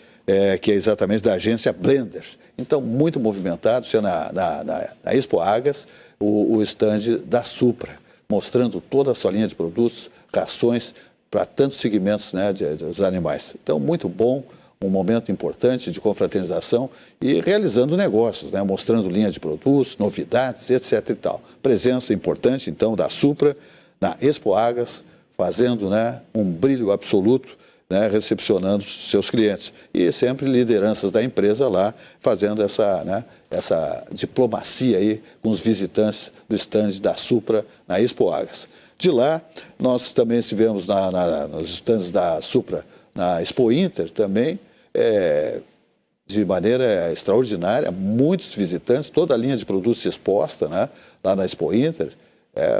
que é exatamente da agência Blender. Então, muito movimentado, isso é na Expo Agas, o stand da Supra, mostrando toda a sua linha de produtos, rações para tantos segmentos, né, dos animais. Então, muito bom, um momento importante de confraternização e realizando negócios, né, mostrando linha de produtos, novidades, etc. e tal. Presença importante, então, da Supra na Expo Agas, fazendo, né, um brilho absoluto, né, recepcionando seus clientes. E sempre lideranças da empresa lá, fazendo essa diplomacia aí com os visitantes do stand da Supra na Expo Agas. De lá, nós também estivemos nos stands da Supra na Expo Inter também, de maneira extraordinária, muitos visitantes, toda a linha de produtos exposta, né, lá na Expo Inter.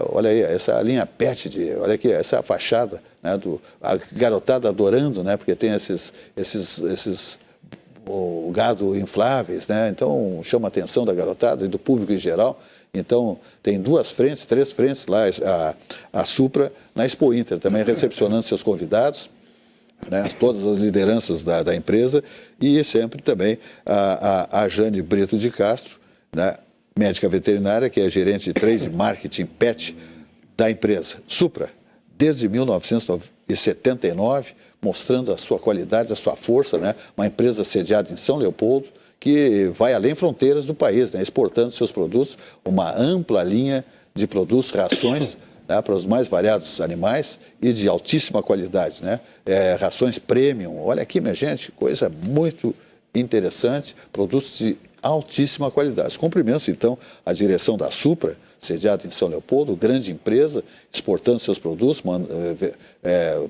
Olha aí, essa linha PET, olha aqui, essa é a fachada, né, a garotada adorando, né, porque tem esses o gado infláveis, né, então chama a atenção da garotada e do público em geral. Então, tem 3 frentes lá, a Supra na Expo Inter, também recepcionando seus convidados, né, todas as lideranças da empresa, e sempre também a Jane Brito de Castro, né, médica veterinária, que é gerente de trade marketing PET da empresa Supra, desde 1979, mostrando a sua qualidade, a sua força, né, uma empresa sediada em São Leopoldo, que vai além fronteiras do país, né, exportando seus produtos, uma ampla linha de produtos, rações, né, para os mais variados animais e de altíssima qualidade, né, rações premium. Olha aqui, minha gente, coisa muito interessante, produtos de altíssima qualidade. Cumprimentos, então, a direção da Supra, sediada em São Leopoldo, grande empresa, exportando seus produtos,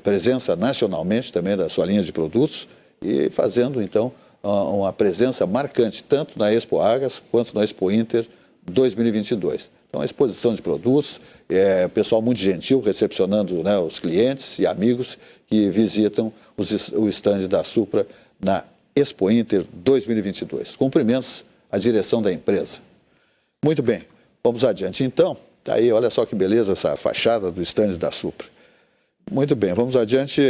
presença nacionalmente também da sua linha de produtos e fazendo, então, uma presença marcante, tanto na Expo Agas quanto na Expo Inter 2022. Então, a exposição de produtos, pessoal muito gentil, recepcionando, né, os clientes e amigos que visitam o stand da Supra na Expo Inter 2022. Cumprimentos à direção da empresa. Muito bem, vamos adiante. Então, tá aí, olha só que beleza essa fachada do stand da Supra. Muito bem, vamos adiante.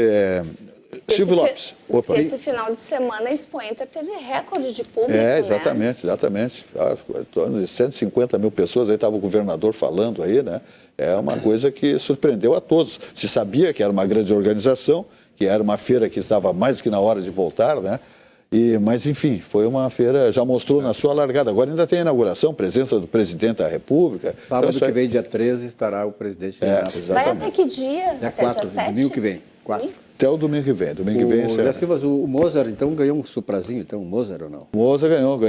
Silvio Lopes. Opa. Esse final de semana a Expo Inter teve recorde de público, exatamente, né? exatamente. Em torno de 150 mil pessoas, aí estava o governador falando aí, né? É uma coisa que surpreendeu a todos. Se sabia que era uma grande organização, que era uma feira que estava mais do que na hora de voltar, né? Mas, enfim, foi uma feira, já mostrou na sua largada. Agora ainda tem a inauguração, presença do presidente da República. Sábado que vem, dia 13, estará o presidente. Vai até que dia? Dia até 4, dia 7? domingo que vem. 4. Até o domingo que vem. Domingo que vem. Zé Silva, o Mozart, então, ganhou um Suprazinho, então, o Mozart ou não? O Mozart ganhou.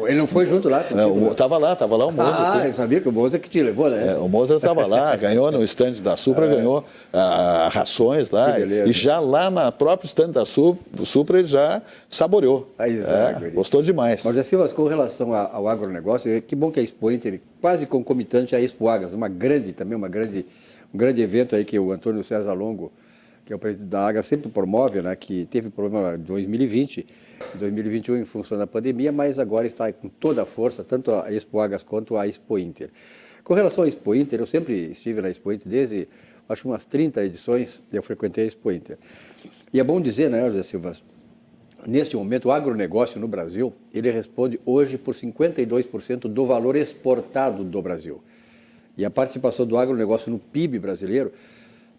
Ele não foi junto lá? Estava lá o Mozart. Eu sabia que o Mozart que te levou, né? O Mozart estava lá, ganhou no stand da Supra, ganhou rações lá. E já lá na própria stand da Supra ele já saboreou. Gostou demais. Mas, Zé Silva, com relação ao agronegócio, que bom que a Expo Inter, quase concomitante à Expo Agas, um grande evento aí que o Antônio César Longo, que é o presidente da Agas, sempre promove, né, que teve problema em 2020, 2021 em função da pandemia, mas agora está com toda a força, tanto a Expo Agas quanto a Expo Inter. Com relação à Expo Inter, eu sempre estive na Expo Inter, desde, acho que umas 30 edições, eu frequentei a Expo Inter. E é bom dizer, né, José Silva, neste momento o agronegócio no Brasil, ele responde hoje por 52% do valor exportado do Brasil. E a participação do agronegócio no PIB brasileiro,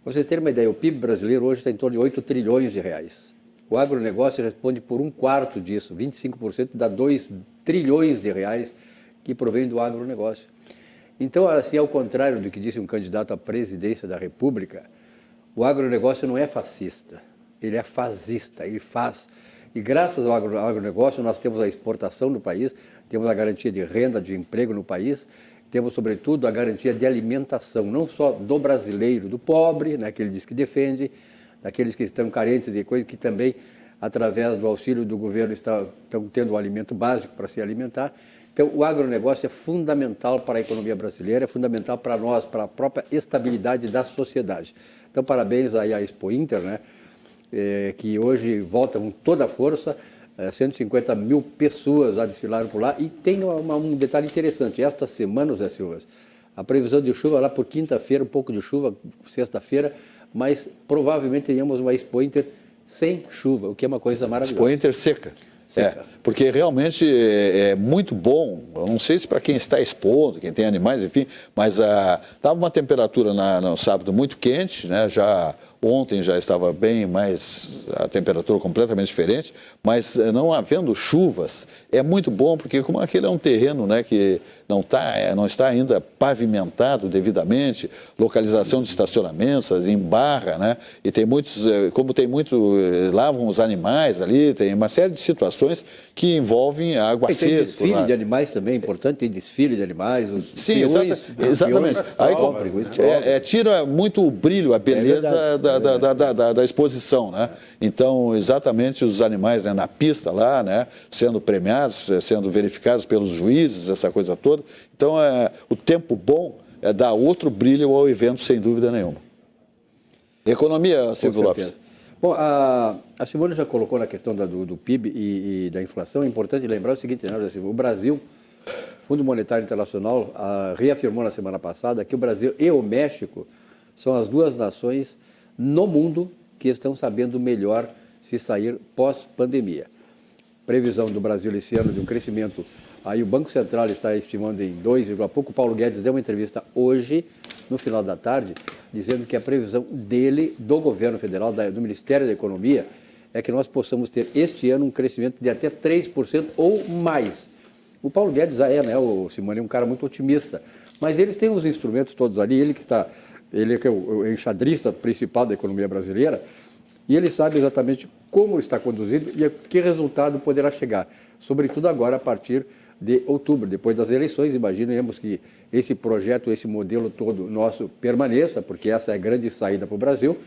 para vocês terem uma ideia, o PIB brasileiro hoje está em torno de 8 trilhões de reais. O agronegócio responde por 1/4 disso, 25% dá 2 trilhões de reais que provém do agronegócio. Então, assim, ao contrário do que disse um candidato à presidência da República, o agronegócio não é fascista, ele é fazista, ele faz. E graças ao agronegócio nós temos a exportação do país, temos a garantia de renda, de emprego no país, temos, sobretudo, a garantia de alimentação, não só do brasileiro, do pobre, né, que ele diz que defende, daqueles que estão carentes de coisas, que também, através do auxílio do governo, estão tendo o alimento básico para se alimentar. Então, o agronegócio é fundamental para a economia brasileira, é fundamental para nós, para a própria estabilidade da sociedade. Então, parabéns aí à Expo Inter, né, que hoje volta com toda a força. 150 mil pessoas já desfilaram por lá. E tem um detalhe interessante. Esta semana, Zé Silva, a previsão de chuva lá por quinta-feira, um pouco de chuva, sexta-feira, mas provavelmente tenhamos uma Expo Inter sem chuva, o que é uma coisa maravilhosa. Expo Inter seca. Porque realmente é muito bom, eu não sei se para quem está expondo, quem tem animais, enfim, mas estava uma temperatura no sábado muito quente, né? Já ontem já estava bem mais, a temperatura completamente diferente, mas não havendo chuvas, é muito bom, porque como aquele é um terreno, né, que não está ainda pavimentado devidamente, localização de estacionamentos, em barra, né? E tem muitos, como tem muito, lavam os animais ali, tem uma série de situações que envolvem a aguaceiro. Tem desfile de animais também, é importante, tem desfile de animais, os Sim, peões, exatamente. Aí, tira muito o brilho, a beleza da exposição, né? Então, exatamente os animais, né, na pista lá, né, sendo premiados, sendo verificados pelos juízes, essa coisa toda. Então, o tempo bom dá outro brilho ao evento, sem dúvida nenhuma. Economia, Silvio Lopes. Bom, a Simone já colocou na questão do PIB e da inflação. É importante lembrar o seguinte, né, o Brasil, Fundo Monetário Internacional, reafirmou na semana passada que o Brasil e o México são as duas nações no mundo que estão sabendo melhor se sair pós-pandemia. Previsão do Brasil esse ano de um crescimento, aí o Banco Central está estimando em 2, pouco. O Paulo Guedes deu uma entrevista hoje, no final da tarde, dizendo que a previsão dele, do governo federal, do Ministério da Economia, é que nós possamos ter este ano um crescimento de até 3% ou mais. O Paulo Guedes o Simone é um cara muito otimista, mas eles têm os instrumentos todos ali, ele é o enxadrista principal da economia brasileira, e ele sabe exatamente como está conduzido e a que resultado poderá chegar, sobretudo agora a partir de outubro, depois das eleições. Imaginemos que esse projeto, esse modelo todo nosso permaneça, porque essa é a grande saída para o Brasil.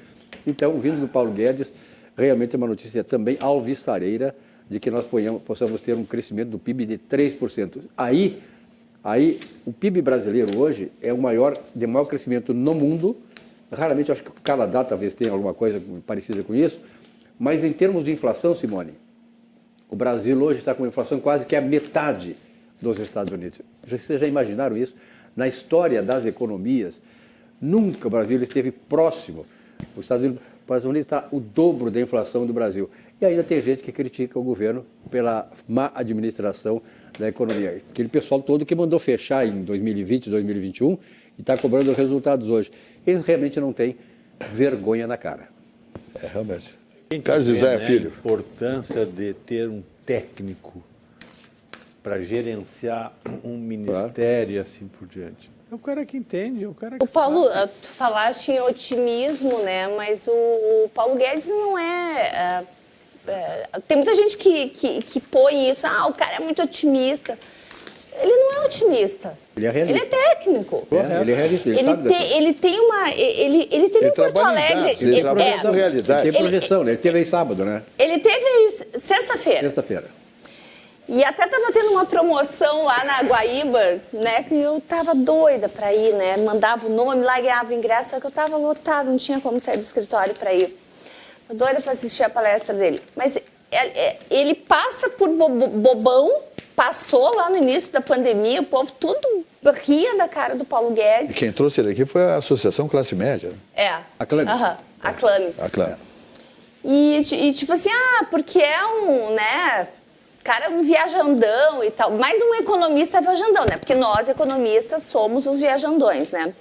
Então, vindo do Paulo Guedes, realmente é uma notícia também alvissareira de que nós possamos ter um crescimento do PIB de 3%. Aí o PIB brasileiro hoje é o maior crescimento no mundo. Raramente, acho que o Canadá talvez tenha alguma coisa parecida com isso, mas em termos de inflação, Simone, o Brasil hoje está com uma inflação quase que a metade dos Estados Unidos. Vocês já imaginaram isso? Na história das economias, nunca o Brasil esteve próximo. Os Estados Unidos está o dobro da inflação do Brasil. E ainda tem gente que critica o governo pela má administração da economia. Aquele pessoal todo que mandou fechar em 2020, 2021 e está cobrando os resultados hoje. Eles realmente não têm vergonha na cara. Realmente. Carlos José, filho. A importância de ter um técnico para gerenciar um ministério e assim por diante. É o cara que entende, é o cara que Paulo, sabe. tu falaste em otimismo, né? Mas o Paulo Guedes não tem muita gente que põe isso, o cara é muito otimista. Ele não é otimista. Ele é realista. Ele é técnico. Ele é realista. Ele teve em Porto Alegre. Ele trabalha com realidade. Ele tem projeção, né? Ele teve aí sábado, né? Ele teve sexta-feira. Sexta-feira. E até estava tendo uma promoção lá na Guaíba, né? Que eu tava doida para ir, né? Mandava o nome lá, ganhava ingresso, só que eu tava lotado, não tinha como sair do escritório para ir. Tô doida para assistir a palestra dele. Mas ele passa por bobão. Passou lá no início da pandemia, o povo tudo ria da cara do Paulo Guedes. E quem trouxe ele aqui foi a Associação Classe Média. A Clame. A Clame. A Clame. E tipo assim, porque é um viajandão e tal. Mais um economista viajandão, né? Porque nós, economistas, somos os viajandões, né?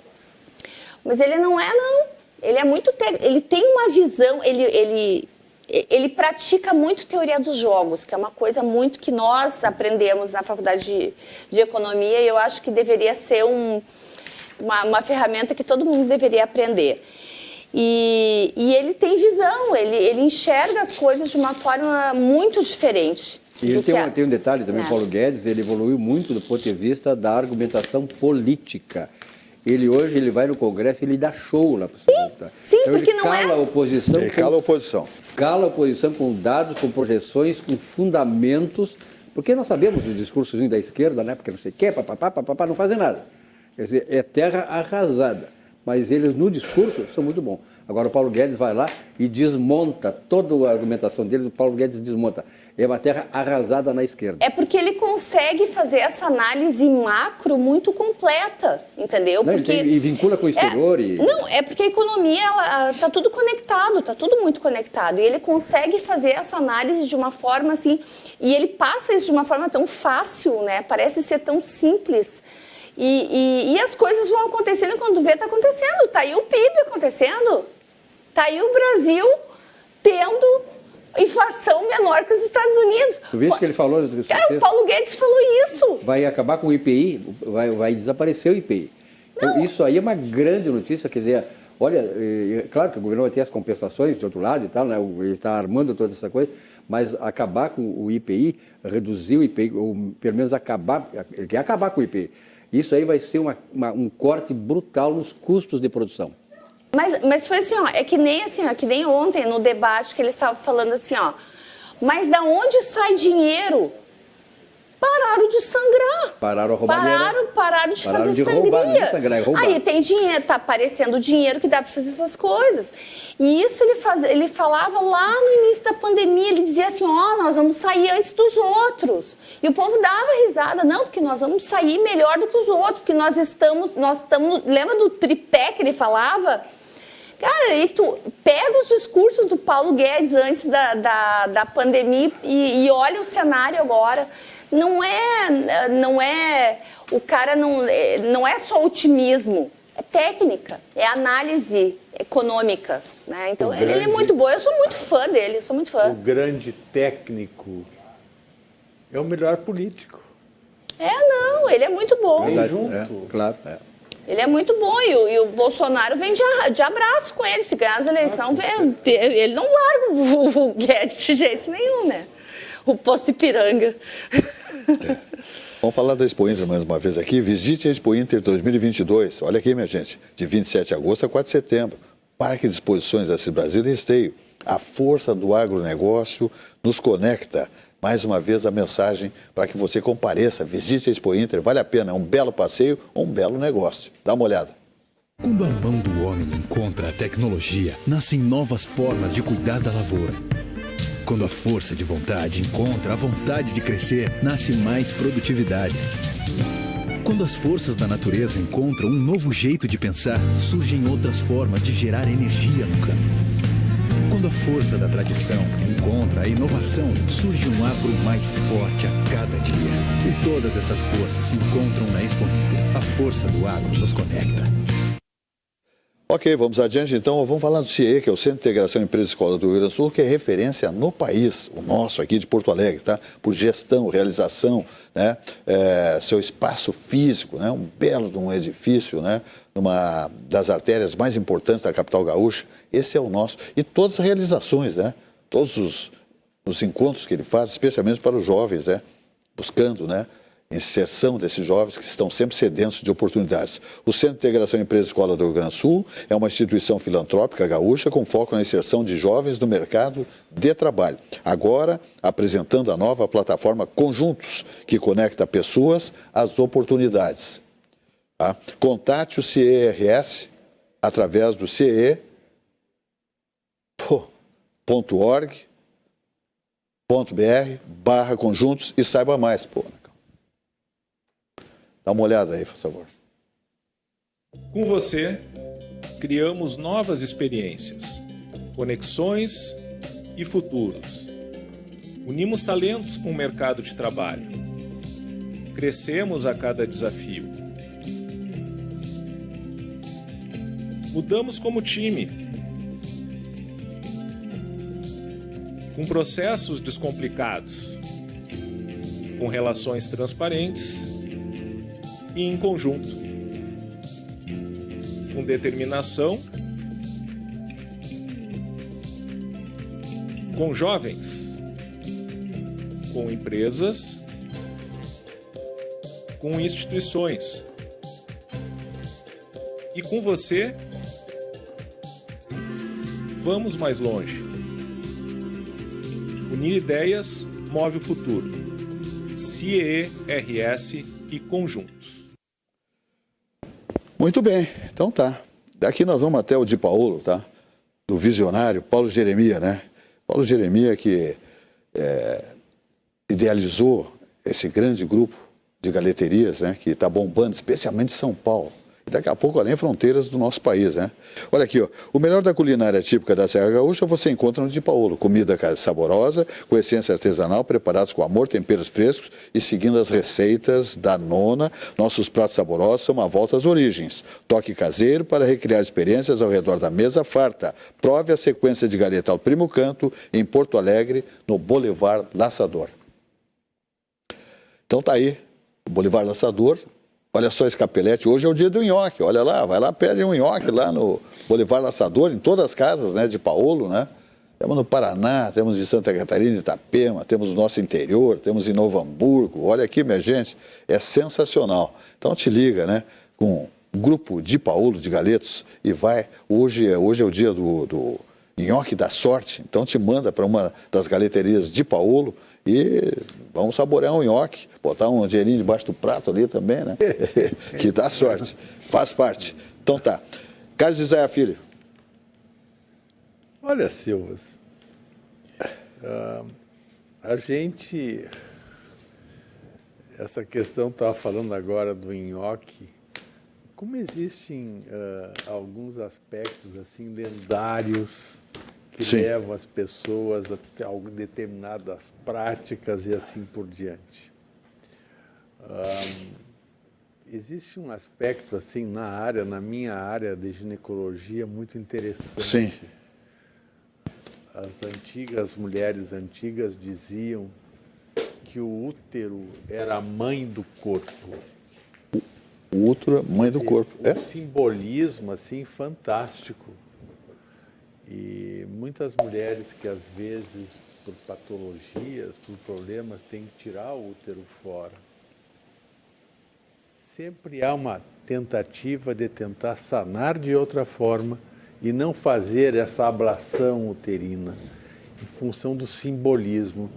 Mas ele não é, não. Ele é muito técnico. Ele tem uma visão, ele pratica muito teoria dos jogos, que é uma coisa muito que nós aprendemos na faculdade de economia, e eu acho que deveria ser uma ferramenta que todo mundo deveria aprender. E ele tem visão, ele enxerga as coisas de uma forma muito diferente. E ele tem um detalhe também, Paulo Guedes, ele evoluiu muito do ponto de vista da argumentação política. Hoje ele vai no Congresso e ele dá show lá para você. Sim, então, porque ele não cala a oposição. Ele cala a oposição. Cala a oposição com dados, com projeções, com fundamentos, porque nós sabemos o discursozinho da esquerda, né? Porque não sei o quê, papapá, não fazem nada. Quer dizer, é terra arrasada. mas eles no discurso são muito bons. Agora o Paulo Guedes vai lá e desmonta toda a argumentação deles, o Paulo Guedes desmonta. É uma terra arrasada na esquerda. É porque ele consegue fazer essa análise macro muito completa, entendeu? Não, porque e vincula com o exterior. Não, é porque a economia está tudo conectado, está tudo muito conectado. E ele consegue fazer essa análise de uma forma assim, e ele passa isso de uma forma tão fácil, né? Parece ser tão simples. E as coisas vão acontecendo e quando tu vê, está acontecendo. Está aí o PIB acontecendo. Está aí o Brasil tendo inflação menor que os Estados Unidos. Tu viste que ele falou? Cara, o Paulo Guedes falou isso. Vai acabar com o IPI, vai desaparecer o IPI. Então, isso aí é uma grande notícia, quer dizer, olha, claro que o governo vai ter as compensações de outro lado e tal, né? Ele está armando toda essa coisa, mas acabar com o IPI, reduzir o IPI, ou pelo menos acabar, ele quer acabar com o IPI. Isso aí vai ser um corte brutal nos custos de produção. Mas foi assim, ó, que nem ontem no debate que eles estavam falando assim, ó, mas da onde sai dinheiro? Pararam de sangrar. Pararam a roubalheira. Pararam de fazer de sangria. roubar, não é sangrar, é roubar. Aí tem dinheiro, tá aparecendo dinheiro que dá para fazer essas coisas. E isso ele falava lá no início da pandemia, ele dizia assim, ó, nós vamos sair antes dos outros. E o povo dava risada, não, porque nós vamos sair melhor do que os outros, porque nós estamos, lembra do tripé que ele falava? Cara, e tu pega os discursos do Paulo Guedes antes da pandemia e olha o cenário agora. Não é o cara não é só otimismo, é técnica, é análise econômica, né? Então ele é muito bom, eu sou muito fã dele, sou muito fã. O grande técnico é o melhor político. Não, ele é muito bom. Vem junto. Claro. Ele é muito bom e o Bolsonaro vem de abraço com ele. Se ganhar as eleições, ele não larga o Guedes de jeito nenhum, né? O Poço Ipiranga. Vamos falar da Expo Inter mais uma vez aqui. Visite a Expo Inter 2022. Olha aqui, minha gente. De 27 de agosto a 4 de setembro. Parque de Exposições Assis Brasil e Esteio. A força do agronegócio nos conecta. Mais uma vez a mensagem para que você compareça, visite a Expo Inter, vale a pena, é um belo passeio, um belo negócio. Dá uma olhada. Quando a mão do homem encontra a tecnologia, nascem novas formas de cuidar da lavoura. Quando a força de vontade encontra a vontade de crescer, nasce mais produtividade. Quando as forças da natureza encontram um novo jeito de pensar, surgem outras formas de gerar energia no campo. Quando a força da tradição encontra a inovação, surge um agro mais forte a cada dia. E todas essas forças se encontram na Expo Inter. A força do agro nos conecta. Ok, vamos adiante então. Vamos falar do CIE, que é o Centro de Integração Empresa e Escola do Rio Grande do Sul, que é referência no país, o nosso aqui de Porto Alegre, tá? Por gestão, realização, né? Seu espaço físico, né? Um belo de um edifício, né? Numa das artérias mais importantes da capital gaúcha. Esse é o nosso. E todas as realizações, né? Todos os encontros que ele faz, especialmente para os jovens, né? Buscando, né? Inserção desses jovens que estão sempre sedentos de oportunidades. O Centro de Integração Empresa e Escola do Rio Grande do Sul é uma instituição filantrópica gaúcha com foco na inserção de jovens no mercado de trabalho. Agora, apresentando a nova plataforma Conjuntos, que conecta pessoas às oportunidades. Tá? Contate o CERS através do ce.org.br/conjuntos e saiba mais. Dá uma olhada aí, por favor. Com você, criamos novas experiências, conexões e futuros. Unimos talentos com o mercado de trabalho. Crescemos a cada desafio. Mudamos como time. Com processos descomplicados. Com relações transparentes e em conjunto, com determinação, com jovens, com empresas, com instituições e com você, vamos mais longe. Unir ideias move o futuro. CIERS e Conjuntos. Muito bem, então tá. Daqui nós vamos até o Di Paolo, tá? Do visionário Paulo Jeremia, né? Paulo Jeremia que idealizou esse grande grupo de galeterias, né? Que está bombando, especialmente em São Paulo. E daqui a pouco além fronteiras do nosso país, né? Olha aqui, ó, o melhor da culinária típica da Serra Gaúcha você encontra no Di Paolo. Comida saborosa, com essência artesanal, preparados com amor, temperos frescos e seguindo as receitas da nona. Nossos pratos saborosos são uma volta às origens. Toque caseiro para recriar experiências ao redor da mesa farta. Prove a sequência de galeta ao Primo Canto, em Porto Alegre, no Boulevard Laçador. Então tá aí, o Boulevard Laçador. Olha só esse capelete, hoje é o dia do nhoque, olha lá, vai lá, pede um nhoque lá no Boulevard Laçador, em todas as casas, né, de Paolo, né? Temos no Paraná, temos em Santa Catarina, Itapema, temos no nosso interior, temos em Novo Hamburgo, olha aqui, minha gente, é sensacional. Então te liga, né, com o grupo Di Paolo de galetos e vai, hoje é o dia do nhoque da sorte, então te manda para uma das galeterias Di Paolo e vamos saborear um nhoque, botar um dinheirinho debaixo do prato ali também, né? Que dá sorte, faz parte. Então tá. Carlos Isaia Filho. Olha, Silvas, a gente, essa questão estava falando agora do nhoque, como existem alguns aspectos assim lendários que Sim. levam as pessoas até determinadas práticas e assim por diante. Existe um aspecto assim na minha área de ginecologia muito interessante. Sim. As mulheres antigas diziam que o útero era a mãe do corpo. O útero, mãe do corpo. Um simbolismo assim fantástico. E muitas mulheres que às vezes, por patologias, por problemas, têm que tirar o útero fora. Sempre há uma tentativa de tentar sanar de outra forma e não fazer essa ablação uterina em função do simbolismo.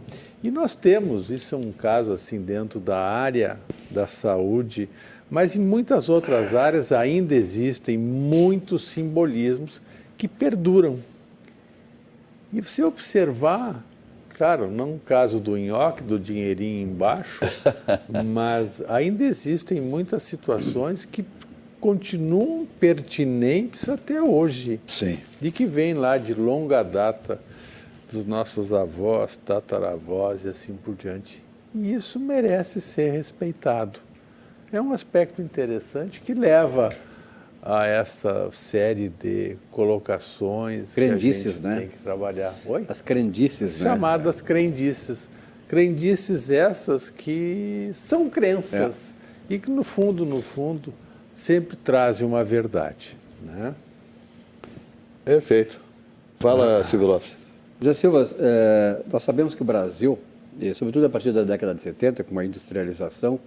E nós temos, isso é um caso assim dentro da área da saúde, mas em muitas outras áreas ainda existem muitos simbolismos que perduram. E se observar, claro, não o caso do nhoque, do dinheirinho embaixo, mas ainda existem muitas situações que continuam pertinentes até hoje. Sim. E que vêm lá de longa data dos nossos avós, tataravós e assim por diante. E isso merece ser respeitado. É um aspecto interessante que leva a essa série de crendices, crendices, que a gente né? Tem que trabalhar. Oi? As crendices, né? Chamadas crendices. Crendices essas que são crenças e que no fundo, sempre trazem uma verdade, né? Perfeito. Fala, Silvio Lopes. José Silva, nós sabemos que o Brasil, sobretudo a partir da década de 70, com a industrialização,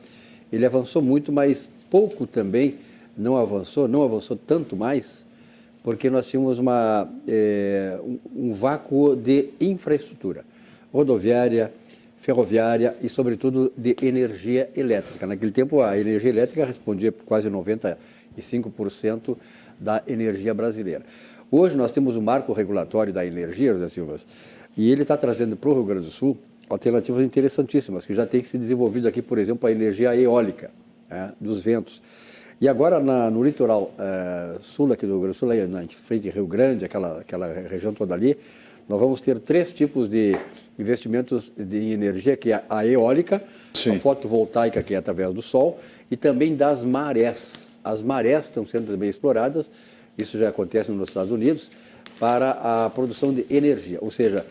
ele avançou muito, mas pouco também não avançou tanto mais, porque nós tínhamos um vácuo de infraestrutura rodoviária, ferroviária e, sobretudo, de energia elétrica. Naquele tempo, a energia elétrica respondia por quase 95% da energia brasileira. Hoje, nós temos o marco regulatório da energia, José Silva, e ele está trazendo para o Rio Grande do Sul alternativas interessantíssimas, que já tem se desenvolvido aqui, por exemplo, a energia eólica, dos ventos. E agora, no litoral sul aqui do Rio Grande do Sul, aí, na frente de Rio Grande, aquela região toda ali, nós vamos ter 3 tipos de investimentos de energia, que é a eólica, Sim. a fotovoltaica, que é através do sol, e também das marés. As marés estão sendo também exploradas, isso já acontece nos Estados Unidos, para a produção de energia. Ou seja,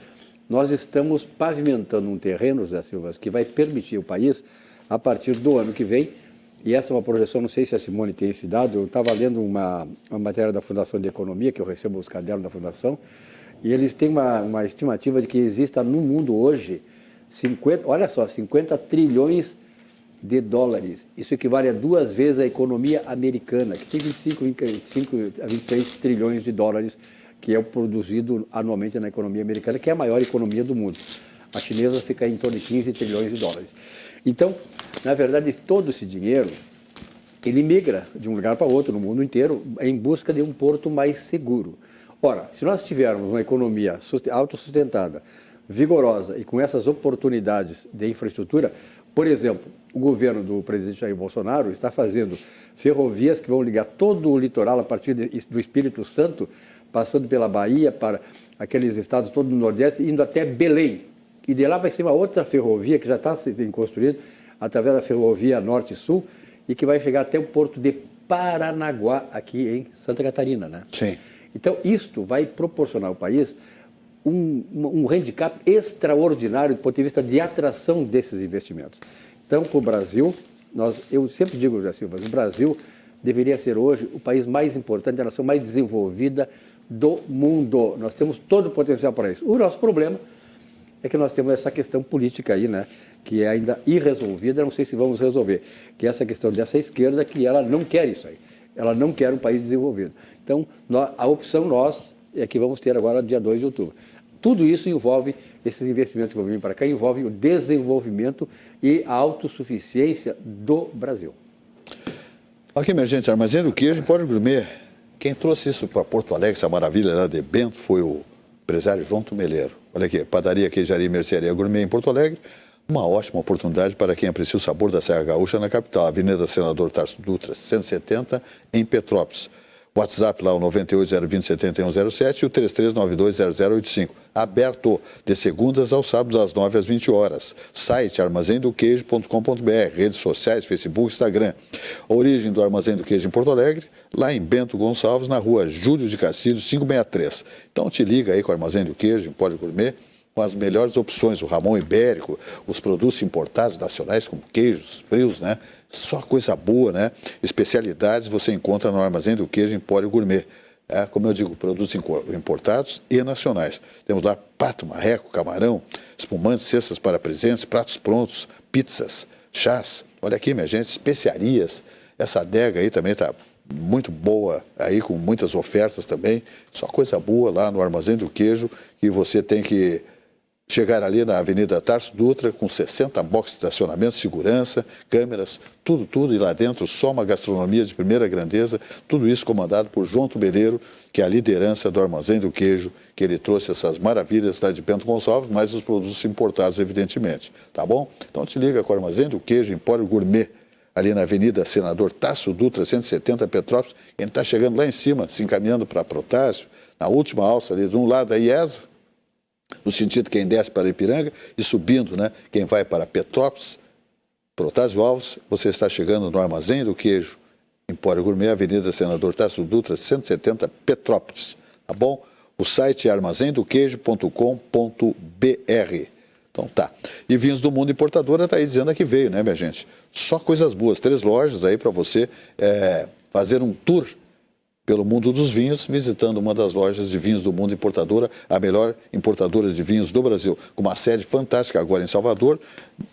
nós estamos pavimentando um terreno, José Silva, que vai permitir ao país, a partir do ano que vem, e essa é uma projeção, não sei se a Simone tem esse dado, eu estava lendo uma matéria da Fundação de Economia, que eu recebo os cadernos da Fundação, e eles têm uma estimativa de que exista no mundo hoje 50 trilhões de dólares. Isso equivale a 2 vezes a economia americana, que tem 25 a 26 trilhões de dólares, que é o produzido anualmente na economia americana, que é a maior economia do mundo. A chinesa fica em torno de 15 trilhões de dólares. Então, na verdade, todo esse dinheiro, ele migra de um lugar para outro no mundo inteiro em busca de um porto mais seguro. Ora, se nós tivermos uma economia autossustentada, vigorosa e com essas oportunidades de infraestrutura, por exemplo, o governo do presidente Jair Bolsonaro está fazendo ferrovias que vão ligar todo o litoral a partir do Espírito Santo, passando pela Bahia, para aqueles estados todos do Nordeste, indo até Belém. E de lá vai ser uma outra ferrovia que já está sendo construída, através da ferrovia Norte-Sul, e que vai chegar até o porto de Paranaguá, aqui em Santa Catarina, né? Sim. Então, isto vai proporcionar ao país um handicap extraordinário do ponto de vista de atração desses investimentos. Então, para o Brasil, eu sempre digo, José Silva, o Brasil deveria ser hoje o país mais importante, a nação mais desenvolvida do mundo. Nós temos todo o potencial para isso. O nosso problema é que nós temos essa questão política aí, né, que é ainda irresolvida, não sei se vamos resolver, que é essa questão dessa esquerda, que ela não quer isso aí, ela não quer um país desenvolvido. Então, a opção é que vamos ter agora dia 2 de outubro. Tudo isso envolve, esses investimentos que vão vir para cá, envolve o desenvolvimento e a autossuficiência do Brasil. Aqui, minha gente, Armazém do Queijo, Empório Gourmet. Quem trouxe isso para Porto Alegre, essa maravilha lá de Bento, foi o empresário João Tumeleiro. Olha aqui, padaria, queijaria e mercearia gourmet em Porto Alegre. Uma ótima oportunidade para quem aprecia o sabor da Serra Gaúcha na capital. Avenida Senador Tarso Dutra, 170, em Petrópolis. WhatsApp lá, o 98027107 e o 33920085. Aberto de segundas aos sábados, às 9 às 20 horas. Site armazendoqueijo.com.br, redes sociais, Facebook, Instagram. A origem do Armazém do Queijo em Porto Alegre, lá em Bento Gonçalves, na rua Júlio de Castilhos, 563. Então te liga aí com o Armazém do Queijo, Empório Gourmet, com as melhores opções, o Ramon Ibérico, os produtos importados nacionais, como queijos frios, né? Só coisa boa, né? Especialidades você encontra no Armazém do Queijo Empório Gourmet. Como eu digo, produtos importados e nacionais. Temos lá pato, marreco, camarão, espumantes, cestas para presentes, pratos prontos, pizzas, chás. Olha aqui, minha gente, especiarias. Essa adega aí também está muito boa, aí com muitas ofertas também. Só coisa boa lá no Armazém do Queijo, que você tem que chegar ali na Avenida Tarso Dutra, com 60 boxes de estacionamento, segurança, câmeras, tudo, e lá dentro só uma gastronomia de primeira grandeza, tudo isso comandado por João Tumeleiro, que é a liderança do Armazém do Queijo, que ele trouxe essas maravilhas lá de Bento Gonçalves, mais os produtos importados, evidentemente, tá bom? Então te liga com o Armazém do Queijo, Empório Gourmet, ali na Avenida Senador Tarso Dutra, 170, Petrópolis. Quem está chegando lá em cima, se encaminhando para Protásio, na última alça ali, de um lado da IESA, no sentido quem desce para Ipiranga, e subindo, né, quem vai para Petrópolis, Protásio Alves, você está chegando no Armazém do Queijo, Empório Gourmet, Avenida Senador Tarso Dutra, 170, Petrópolis, tá bom? O site é armazendoqueijo.com.br. Então tá. E Vinhos do Mundo Importadora está aí dizendo que veio, né, minha gente? Só coisas boas. 3 lojas aí para você fazer um tour pelo mundo dos vinhos, visitando uma das lojas de vinhos do Mundo Importadora, a melhor importadora de vinhos do Brasil, com uma sede fantástica agora em Salvador,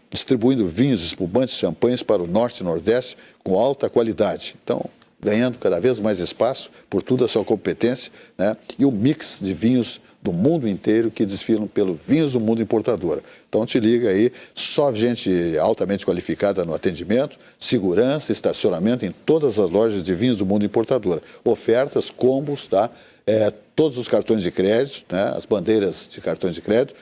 distribuindo vinhos, espumantes, champanhes para o Norte e Nordeste com alta qualidade. Então, ganhando cada vez mais espaço por toda a sua competência, né? E o mix de vinhos do mundo inteiro que desfilam pelo Vinhos do Mundo Importadora. Então te liga aí, só gente altamente qualificada no atendimento, segurança, estacionamento em todas as lojas de Vinhos do Mundo Importadora. Ofertas, combos, tá? Todos os cartões de crédito, né? As bandeiras de cartões de crédito,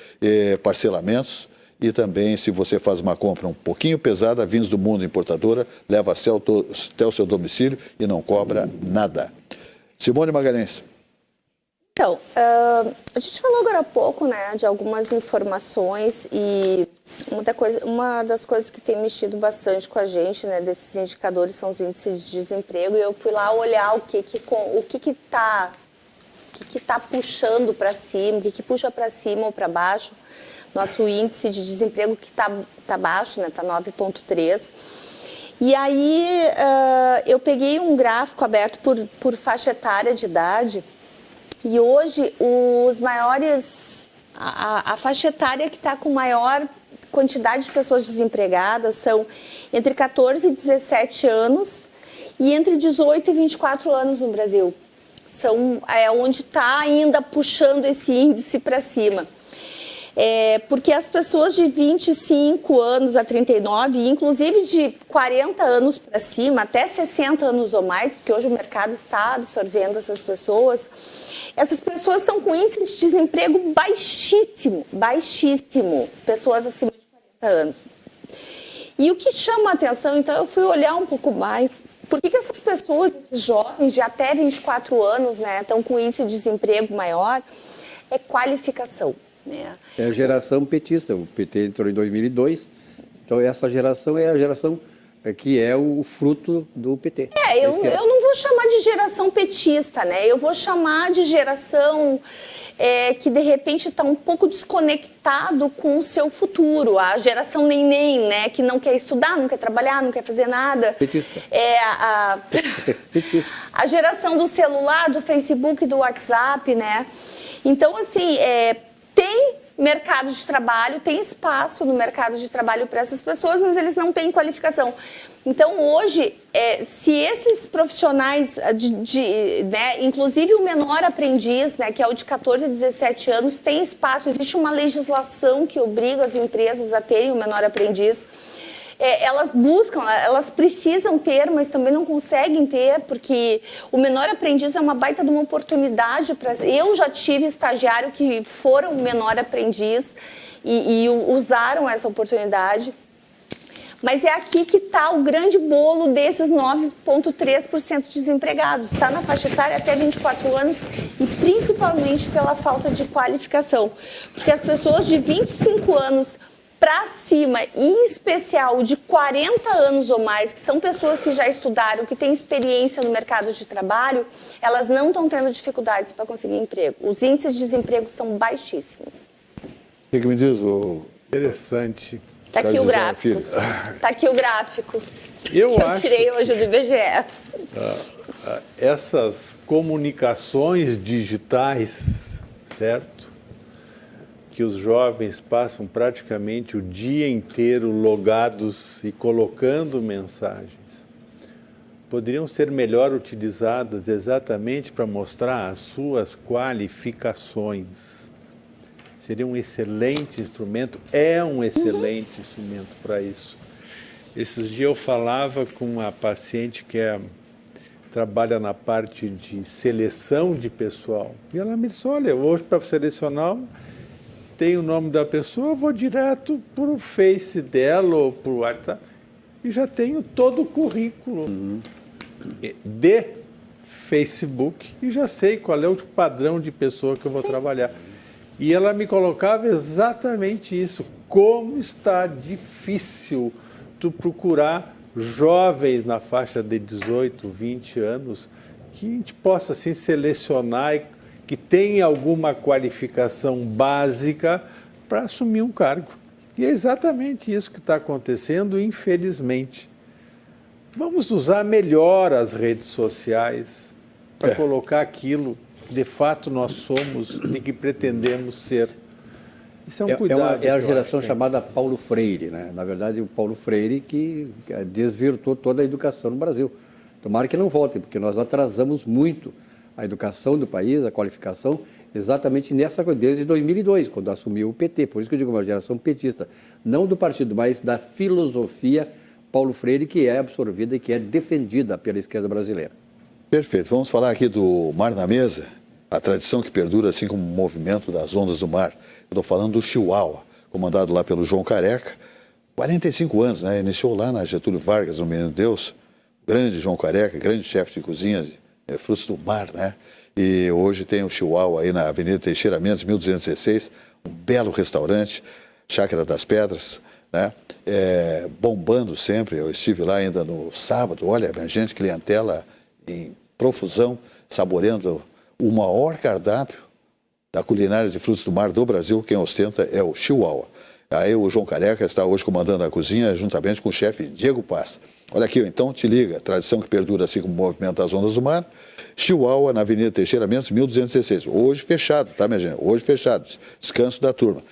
parcelamentos. E também, se você faz uma compra um pouquinho pesada, Vinhos do Mundo Importadora leva até o seu domicílio e não cobra nada. Simone Magalhães. Então, a gente falou agora há pouco, né, de algumas informações e uma das coisas que tem mexido bastante com a gente, né, desses indicadores são os índices de desemprego, e eu fui lá olhar o que tá puxando para cima, o que puxa para cima ou para baixo. Nosso índice de desemprego que tá baixo, né, tá 9,3. E aí eu peguei um gráfico aberto por faixa etária de idade. E hoje, a faixa etária que está com maior quantidade de pessoas desempregadas são entre 14 e 17 anos e entre 18 e 24 anos no Brasil. Onde está ainda puxando esse índice para cima. Porque as pessoas de 25 anos a 39, inclusive de 40 anos para cima, até 60 anos ou mais, porque hoje o mercado está absorvendo essas pessoas estão com índice de desemprego baixíssimo, baixíssimo, pessoas acima de 40 anos. E o que chama a atenção, então eu fui olhar um pouco mais, por que essas pessoas, esses jovens de até 24 anos, né, estão com índice de desemprego maior, é qualificação. Né? É a geração petista, o PT entrou em 2002, então essa geração é a geração que é o fruto do PT. Eu não vou chamar de geração petista, né? Eu vou chamar de geração que de repente está um pouco desconectado com o seu futuro. A geração neném, né? Que não quer estudar, não quer trabalhar, não quer fazer nada. Petista. Petista. A geração do celular, do Facebook, do WhatsApp, né? Então, assim, tem mercado de trabalho, tem espaço no mercado de trabalho para essas pessoas, mas eles não têm qualificação. Então, hoje, se esses profissionais, né, inclusive o menor aprendiz, né, que é o de 14 a 17 anos, tem espaço, existe uma legislação que obriga as empresas a terem o menor aprendiz. Elas buscam, elas precisam ter, mas também não conseguem ter, porque o menor aprendiz é uma baita de uma oportunidade. Eu já tive estagiário que foram menor aprendiz e usaram essa oportunidade. Mas é aqui que está o grande bolo desses 9,3% de desempregados. Está na faixa etária até 24 anos e principalmente pela falta de qualificação. Porque as pessoas de 25 anos para cima, em especial de 40 anos ou mais, que são pessoas que já estudaram, que têm experiência no mercado de trabalho, elas não estão tendo dificuldades para conseguir emprego. Os índices de desemprego são baixíssimos. O que me diz o... Interessante. Está aqui o gráfico. Está aqui o gráfico Eu tirei hoje do IBGE. Essas comunicações digitais, certo? Que os jovens passam praticamente o dia inteiro logados e colocando mensagens, poderiam ser melhor utilizadas exatamente para mostrar as suas qualificações. Seria um excelente instrumento, é um excelente instrumento para isso. Esses dias eu falava com uma paciente que trabalha na parte de seleção de pessoal, e ela me disse, olha, hoje para selecionar tem o nome da pessoa, eu vou direto para o Face dela ou para o WhatsApp e já tenho todo o currículo de Facebook e já sei qual é o padrão de pessoa que eu vou trabalhar. E ela me colocava exatamente isso, como está difícil tu procurar jovens na faixa de 18, 20 anos que a gente possa assim selecionar e que tem alguma qualificação básica para assumir um cargo. E é exatamente isso que está acontecendo, infelizmente. Vamos usar melhor as redes sociais para colocar aquilo que de fato nós somos e que pretendemos ser. Isso é um cuidado. É a geração chamada Paulo Freire, né? Na verdade, o Paulo Freire que desvirtuou toda a educação no Brasil. Tomara que não volte, porque nós atrasamos muito a educação do país, a qualificação, exatamente nessa coisa, desde 2002, quando assumiu o PT. Por isso que eu digo uma geração petista, não do partido, mas da filosofia Paulo Freire, que é absorvida e que é defendida pela esquerda brasileira. Perfeito. Vamos falar aqui do Mar na Mesa, a tradição que perdura, assim como o movimento das ondas do mar. Eu estou falando do Chihuahua, comandado lá pelo João Careca, 45 anos, né? Iniciou lá na Getúlio Vargas, no Menino Deus, grande João Careca, grande chefe de cozinha, frutos do mar, né? E hoje tem o Chihuahua aí na Avenida Teixeira Mendes, 1216, um belo restaurante, Chácara das Pedras, né? Bombando sempre. Eu estive lá ainda no sábado, olha, minha gente, clientela em profusão, saboreando o maior cardápio da culinária de frutos do mar do Brasil. Quem ostenta é o Chihuahua. Aí o João Careca está hoje comandando a cozinha juntamente com o chefe Diego Paz. Olha aqui, então te liga, tradição que perdura assim como o movimento das ondas do mar. Chihuahua, na Avenida Teixeira Mendes, 1216. Hoje fechado, tá, minha gente? Hoje fechado. Descanso da turma.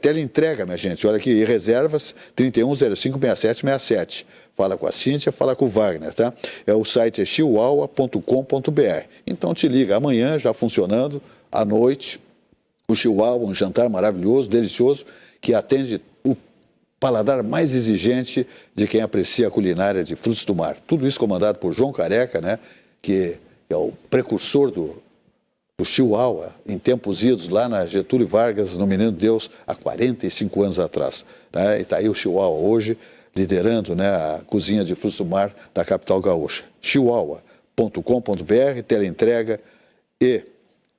Teleentrega, minha gente. Olha aqui, e reservas 31056767. Fala com a Cíntia, fala com o Wagner, tá? O site é chihuahua.com.br. Então te liga, amanhã já funcionando, à noite, o Chihuahua, um jantar maravilhoso, delicioso, que atende o paladar mais exigente de quem aprecia a culinária de frutos do mar. Tudo isso comandado por João Careca, né, que é o precursor do Chihuahua, em tempos idos, lá na Getúlio Vargas, no Menino Deus, há 45 anos atrás. Né? E está aí o Chihuahua hoje, liderando, né, a cozinha de frutos do mar da capital gaúcha. Chihuahua.com.br, teleentrega e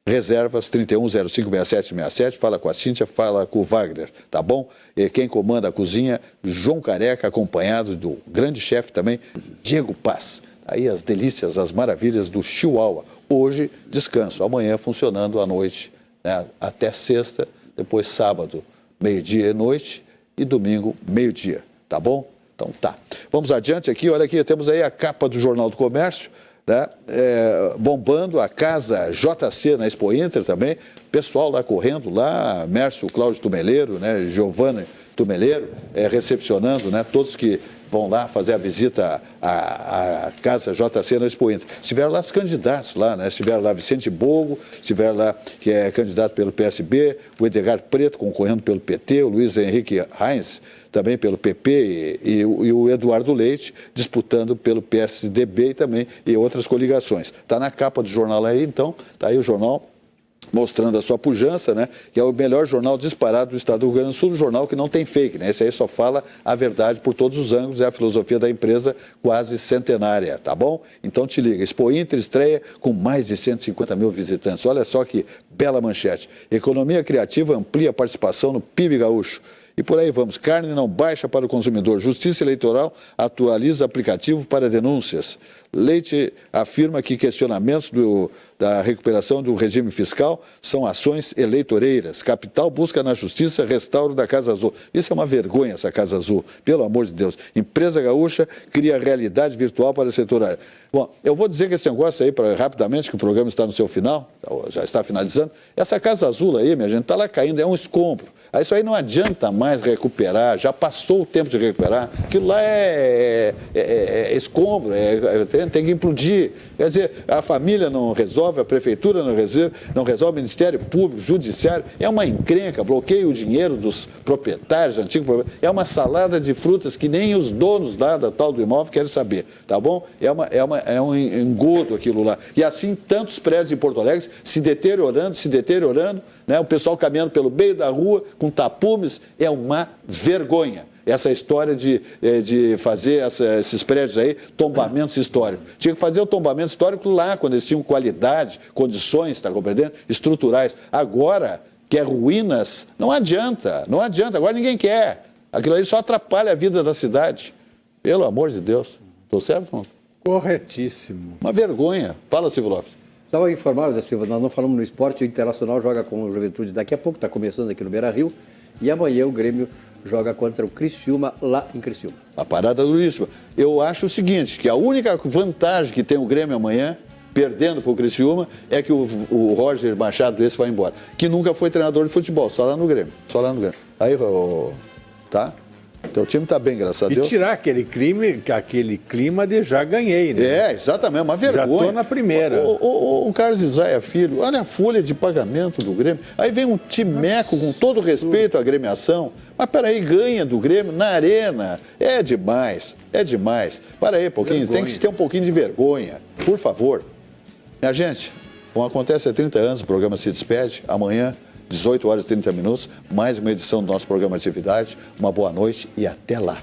reservas 31056767, fala com a Cíntia, fala com o Wagner, tá bom? E quem comanda a cozinha, João Careca, acompanhado do grande chefe também, Diego Paz. Aí as delícias, as maravilhas do Chihuahua. Hoje, descanso, amanhã funcionando à noite, né, até sexta, depois sábado, meio-dia e noite, e domingo, meio-dia, tá bom? Então tá. Vamos adiante aqui, olha aqui, temos aí a capa do Jornal do Comércio, né, bombando a casa JC na Expo Inter também, pessoal lá correndo lá, Mércio Cláudio Tumeleiro, né, Giovanni Tumeleiro, recepcionando, né, todos que vão lá fazer a visita à casa JC na Expo Inter. Estiveram lá os candidatos lá, né? Estiveram lá Vicente Bogo, estiveram lá, que é candidato pelo PSB, o Edgar Preto concorrendo pelo PT, o Luiz Henrique Heinz também pelo PP e o Eduardo Leite disputando pelo PSDB e também e outras coligações. Está na capa do jornal aí, então, está aí o jornal mostrando a sua pujança, né, que é o melhor jornal disparado do estado do Rio Grande do Sul, um jornal que não tem fake, né, esse aí só fala a verdade por todos os ângulos, é a filosofia da empresa quase centenária, tá bom? Então te liga, Expo Inter estreia com mais de 150 mil visitantes, olha só que bela manchete, economia criativa amplia a participação no PIB gaúcho. E por aí vamos, carne não baixa para o consumidor, Justiça Eleitoral atualiza aplicativo para denúncias. Leite afirma que questionamentos da recuperação do regime fiscal são ações eleitoreiras. Capital busca na Justiça restauro da Casa Azul. Isso é uma vergonha, essa Casa Azul, pelo amor de Deus. Empresa gaúcha cria realidade virtual para o setor aéreo. Bom, eu vou dizer que esse negócio aí, rapidamente, que o programa está no seu final, já está finalizando, essa Casa Azul aí, minha gente, está lá caindo, é um escombro. Isso aí não adianta mais recuperar, já passou o tempo de recuperar, aquilo lá é escombro, tem que implodir. Quer dizer, a família não resolve, a prefeitura não resolve, o Ministério Público, Judiciário, é uma encrenca, bloqueia o dinheiro dos proprietários, antigos proprietários, é uma salada de frutas que nem os donos lá da tal do imóvel querem saber, tá bom? É um engodo aquilo lá. E assim, tantos prédios em Porto Alegre se deteriorando, né? O pessoal caminhando pelo meio da rua com tapumes, é uma vergonha. Essa história de fazer esses prédios aí, tombamentos históricos. Tinha que fazer o tombamento histórico lá, quando eles tinham qualidade, condições, está compreendendo? Estruturais. Agora, que é ruínas, não adianta, agora ninguém quer. Aquilo aí só atrapalha a vida da cidade. Pelo amor de Deus. Estou certo, não? Corretíssimo. Uma vergonha. Fala, Silvio Lopes. Estava informado, Zé Silva, nós não falamos no esporte, o Internacional joga com o Juventude daqui a pouco, está começando aqui no Beira-Rio, e amanhã o Grêmio joga contra o Criciúma, lá em Criciúma. A parada duríssima. Eu acho o seguinte, que a única vantagem que tem o Grêmio amanhã, perdendo para o Criciúma, é que o Roger Machado esse vai embora, que nunca foi treinador de futebol, só lá no Grêmio. Aí, tá? Teu time está bem, graças a Deus. E tirar aquele clima de já ganhei, né? Exatamente, uma vergonha. Já estou na primeira. O Carlos Isaia Filho, olha a folha de pagamento do Grêmio. Aí vem um timeco, com todo respeito à agremiação. Mas peraí, ganha do Grêmio na arena. É demais. Para aí um pouquinho, vergonha. Tem que ter um pouquinho de vergonha, por favor. Minha gente, como acontece há 30 anos, o programa se despede. Amanhã, 18 horas e 30 minutos, mais uma edição do nosso programa Atividade. Uma boa noite e até lá.